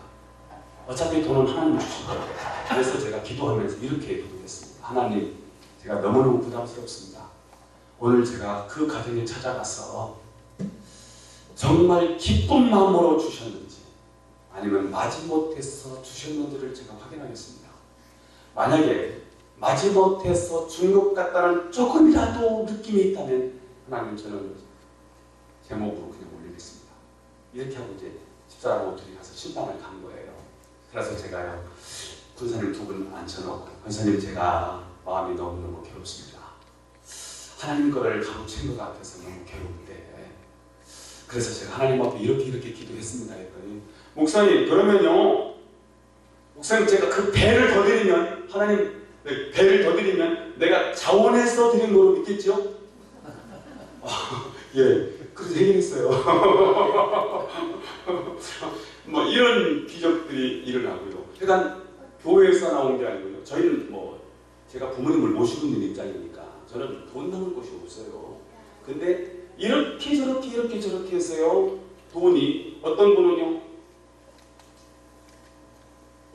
어차피 돈은 하나님 주신 거예요. 그래서 제가 기도하면서 이렇게 기도했습니다. 하나님 제가 너무너무 부담스럽습니다. 오늘 제가 그 가정에 찾아가서 정말 기쁜 마음으로 주셨는지 아니면 마지못해서 주셨는지를 제가 확인하겠습니다. 만약에 마지못해서 준 것 같다는 조금이라도 느낌이 있다면 하나님 저는 제목으로 그냥 올리겠습니다. 이렇게 하고 이제 집사람하고 둘이 가서 신방을 간 거예요. 그래서 제가요 권사님 두 분 앉혀놓고 권사님 제가 마음이 너무너무 괴롭습니다. 하나님 거를 가로챈 것 같아서 너무 괴로운데, 그래서 제가 하나님 앞에 이렇게 기도했습니다. 했더니, 목사님 그러면요, 목사님 제가 그 배를 더 드리면, 하나님 배를 더 드리면 내가 자원해서 드린 거로 믿겠죠? 예, 그래서 해결했어요. 뭐 이런 기적들이 일어나고요. 그러니까 교회에서 나온 게 아니고요. 저희는 뭐 제가 부모님을 모시고 있는 입장이니까 저는 돈 남은 곳이 없어요. 근데 이렇게 저렇게 했어요. 돈이, 어떤 분은요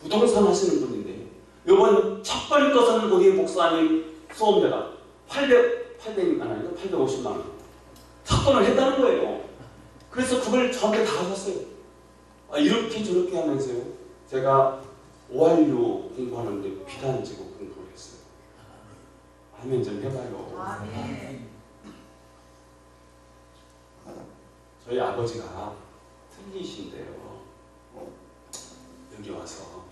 부동산 하시는 분인데 이번 첫 번째 것은 우리 목사님 수업료가 850만 원 삭돈을 했다는 거예요. 그래서 그걸 저한테 다 하셨어요. 이렇게 저렇게 하면서요, 제가 ORU 공부하는데 비단 지고 공부를 했어요. 아멘 좀 해봐요. 아멘. 저희 아버지가 틀리신데요, 여기 와서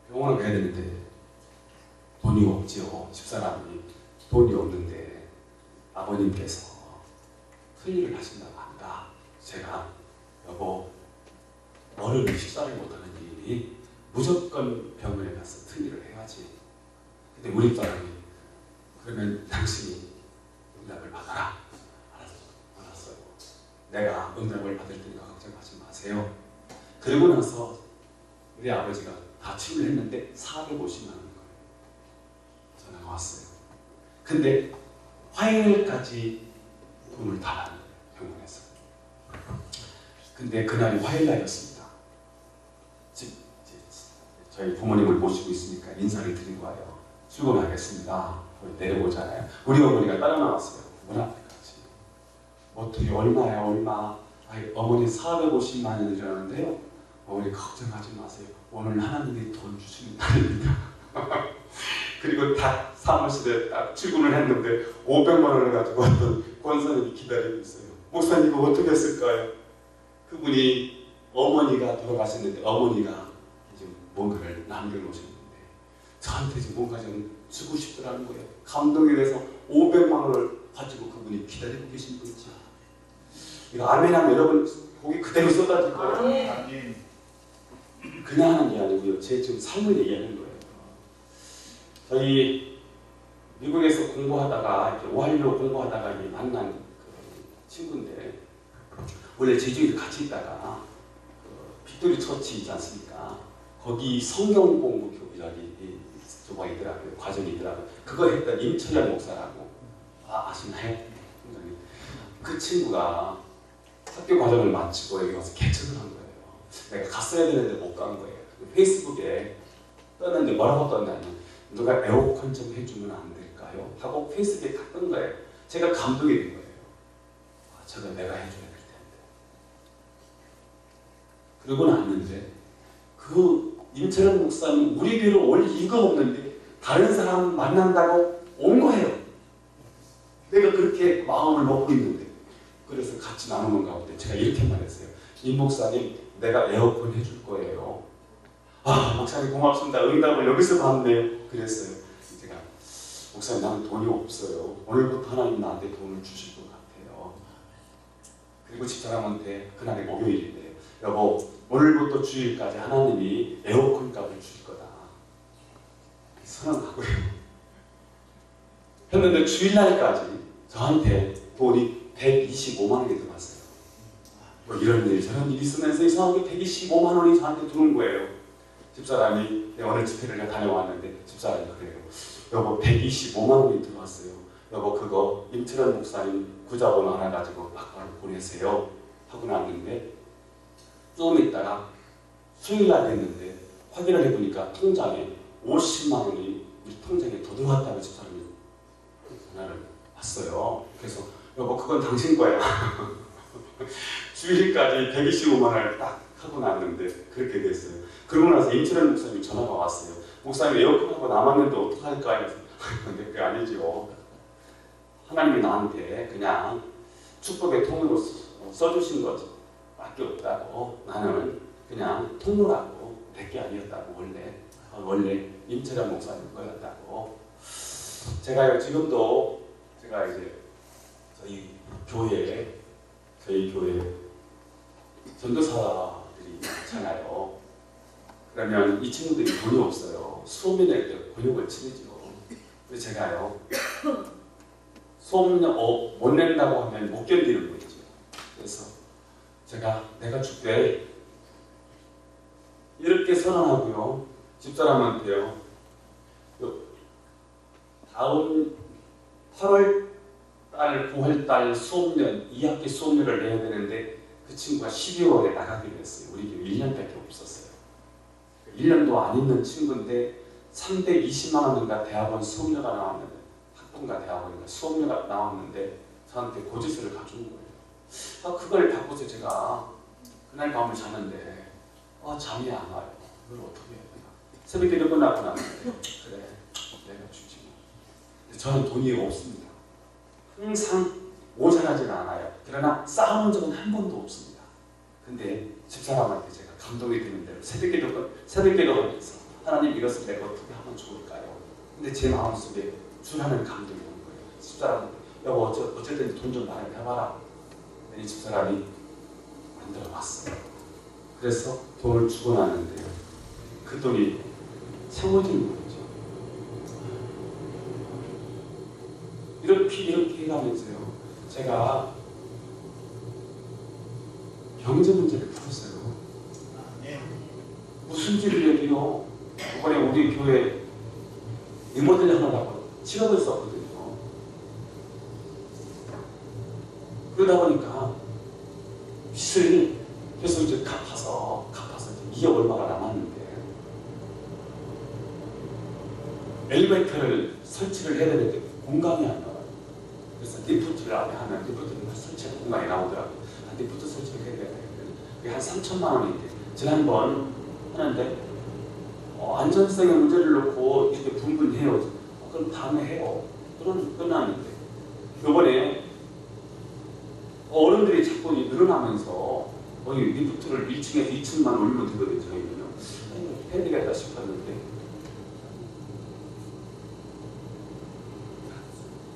병원을 가야 되는데 돈이 없지요. 집사람이 돈이 없는데 아버님께서 틀니를 하신다고 한다. 제가 여보, 어른이 식사를 못하느니 무조건 병원에 가서 틀니를 해야지. 근데 우리 사람이 그러면 당신이 응답을 받아라. 알았어요. 내가 응답을 받을 테니까 걱정하지 마세요. 그리고 나서 우리 아버지가 다 치료를 했는데 450만 원인 거예요. 전화가 왔어요. 근데 화요일까지 돈을 달라는 거예요. 병원에서. 근데 그날이 화요일날이었습니다. 저희 부모님을 모시고 있으니까 인사를 드리고 와요. 출근하겠습니다. 내려오잖아요. 우리 어머니가 따라 나왔어요. 문 앞에까지. 어떻게 얼마야 얼마. 어머니 450만 원이라는데요. 어머니 걱정하지 마세요. 오늘 하나님이 돈 주시는 날입니다. 그리고 딱 사무실에 딱 출근을 했는데 500만 원을 가지고 왔던 권사님이 기다리고 있어요. 목사님 이거 어떻게 했을까요? 그분이 어머니가 돌아가셨는데 어머니가 이제 뭔가를 남겨놓으셨는데 저한테 지금 뭔가 좀 주고 싶더라는 거예요. 감동이 돼서 500만 원을 가지고 그분이 기다리고 계신 분이죠. 이거 아멘하면 여러분 거기 그대로 쏟아질 거예요. 아멘. 그냥 하는 게 아니고요. 제 지금 삶을 얘기하는 거예요. 저희 미국에서 공부하다가 이렇게 오하이오 공부하다가 만난 그 친구인데 원래 제주에도 같이 있다가 빅토리 처치 있지 않습니까? 거기 성경 공부 교육이 저거 있더라고요. 과정이 있더라고요. 그거 했던 임철현 목사라고 아시나요? 그 친구가 학교 과정을 마치고 여기 와서 개척을 한 거예요. 내가 갔어야 되는데 못 간 거예요. 페이스북에 떴는데 뭐라고 떴냐면 누가 에어컨 좀 해주면 안 될까요? 하고 페이스북에 딱 뜬 거예요. 제가 감동이 된 거예요. 저거 내가 해줘야 될 텐데. 그러고 났는데 그 임철현 목사님 우리 교회로 올 이유가 없는데 다른 사람 만난다고 온 거예요. 내가 그렇게 마음을 먹고 있는데. 그래서 같이 나누는 가운데 제가 이렇게 말했어요. 임 목사님 내가 에어컨 해줄 거예요. 목사님 고맙습니다. 응답을 여기서 받네요. 그랬어요. 제가 목사님 나는 돈이 없어요. 오늘부터 하나님 나한테 돈을 주실 것 같아요. 그리고 집사람한테 그날이 목요일인데 여보 오늘부터 주일까지 하나님이 에어컨 값을 주실 거다. 선언하고요. 했는데 주일날까지 저한테 돈이 125만 원이 들어왔어요. 뭐 이런 일 저런 일이 있으면서 이상하게 125만 원이 저한테 들어온 거예요. 집사람이 어느 집회를 다녀왔는데 집사람이 그래요. 여보 125만 원이 들어왔어요. 여보 그거 임철현 목사님 구자번호 하나 가지고 바로 보내세요. 하고 났는데 조금 있다가 수요일날 됐는데 확인을 해보니까 통장에 50만 원이 우리 통장에 더 들어왔다고 집사람이 전화를 왔어요. 그래서 여보 그건 당신 거야. 주일까지 125만 원을 딱 하고 났는데 그렇게 됐어요. 그러고 나서 임철현 목사님 전화가 왔어요. 목사님 에어컨하고 남았는데 어떡할까 해서 근데 그게 아니죠. 하나님이 나한테 그냥 축복의 통로로 써주신 거지 밖에 없다고 나는 그냥 통로라고 100개 아니었다고 원래 임철현 목사님 거였다고. 제가요 지금도 제가 이제 저희 교회 전도사들이 많잖아요. 그러면 이 친구들이 돈이 없어요. 수업료 낼 때 곤욕을 치르죠. 그래서 제가요 수업료 못 낸다고 하면 못 견디는 거죠. 그래서 내가 줄게 이렇게 선언하고요. 집사람한테요. 다음 8월 달, 9월 달 수업료 2학기 수업료를 내야 되는데 그 친구가 12월에 나가기로 했어요. 우리 교회 1년밖에 없었어요. 1년도 안 있는 친구인데 320만 원인가 대학원 수업료가 나왔는데 학부인가 대학원인가 수업료가 나왔는데 저한테 고지서를 가져온 거예요. 그걸 갖고서 제가 그날 밤을 잤는데 잠이 안 와요. 이걸 어떻게 해야 되나. 새벽에 끝나고 나면 그래 내가 주지 뭐. 저는 돈이 없습니다. 항상 모자라지는 않아요. 그러나 쌓아놓은 적은 한 번도 없습니다. 근데 집사람한테 제가 감동이 되는 대로 새벽기도 하면서 하나님 이것을 내가 어떻게 하면 좋을까요? 근데 제 마음속에 주라는 감동이 오는 거예요. 집사람한테 여보 어쨌든 돈 좀 마련해봐라. 이 집사람이 만들어놨어요. 그래서 돈을 주고 나는데요. 그 돈이 세워지는 거죠. 이렇게 해가면서요. 제가 경제 문제를 풀었어요. 무슨 일을 얘기요? 이번에 우리 교회 리모델링 하느라고 시간을 썼거든요. 그러다 보니까 빚을 계속 이제 갚아서 이제 2억 얼마가 남았는데 엘리베이터를 설치를 해야 되는데 공간이 안 나와요. 그래서 리프트를 앞에 하면 리프트를 설치할 공간이 나오더라고요. 리프트 설치를 해야 되는데 그게 한 3천만 원인데 지난번 하는데 안전성의 문제를 놓고 이렇게 분분해요. 그럼 다음에 해요. 그럼 끝났는데 이번에 어른들이 자꾸 늘어나면서 거의 리프트를 1층에서 2층만 올리면 되거든요. 저희는요. 해야 되겠다 싶었는데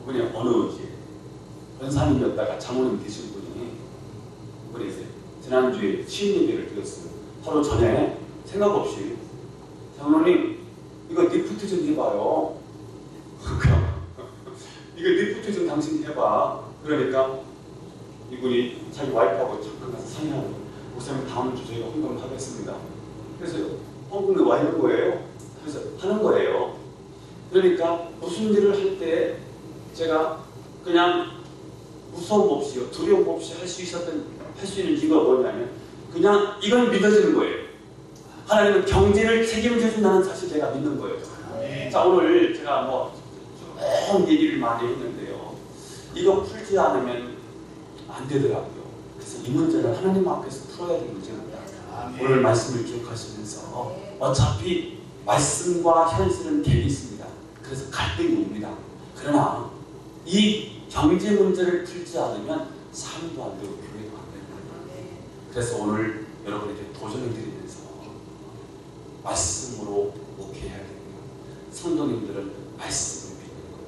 이번에 어느 권사님이었다가 장모님 되신 분이 이번에 이제 지난주에 시인 예배를 드렸어요. 하루 전에 생각 없이 장모님 이거 리프트 좀 해봐요. 이거 리프트 좀 당신 해봐. 그러니까 이분이 자기 와이프하고 잠깐 가서 상의하고 목사님 다음 주 저희가 헌금을 하겠습니다. 그래서 헌금이 와 있는 거예요. 그래서 하는 거예요. 그러니까 무슨 일을 할 때 제가 그냥 무서움 없이요, 두려움 없이 할 수 있는 이유가 뭐냐면 그냥 이건 믿어지는 거예요. 하나님은 경제를 책임져 준다는 사실 제가 믿는 거예요. 자, 오늘 제가 좋은 얘기를 많이 했는데요. 이거 풀지 않으면 안 되더라고요. 그래서 이 문제는 하나님 앞에서 풀어야 될 문제입니다. 오늘 말씀을 기억하시면서 어차피 말씀과 현실은 갭이 있습니다. 그래서 갈등이 옵니다. 그러나 이 경제 문제를 풀지 않으면 삶도 안 되고 교회도 안 되는 거예요. 그래서 오늘 여러분에게 도전을 드리면서 말씀으로 목회해야 되고요. 성도님들은 말씀을 믿는 거예요.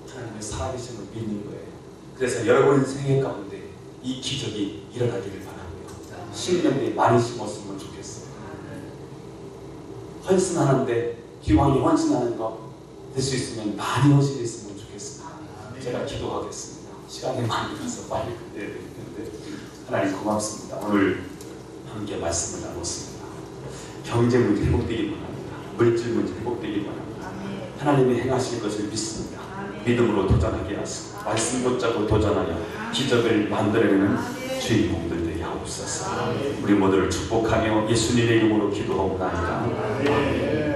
하나님의 살아계심을 믿는 거예요. 그래서 여러분 생애 가운데 이 기적이 일어나기를 바라고요. 10년에 많이 심었으면 좋겠어요. 헌신하는데 기왕이 헌신하는 거 될 수 있으면 많이 헌신했으면 좋겠습니다. 제가 기도하겠습니다. 시간이 많이 가서 빨리 끝내야 되는데 하나님 고맙습니다. 오늘 함께 말씀을 나눴습니다. 경제 문제 회복되기 바랍니다. 물질 문제 회복되기 바랍니다. 하나님이 행하실 것을 믿습니다. 믿음으로 도전하게 하시고 말씀 붙잡고 도전하여 기적을 만들어내는 주인공들 되게 하옵소서. 우리 모두를 축복하며 예수님의 이름으로 기도하옵나이다.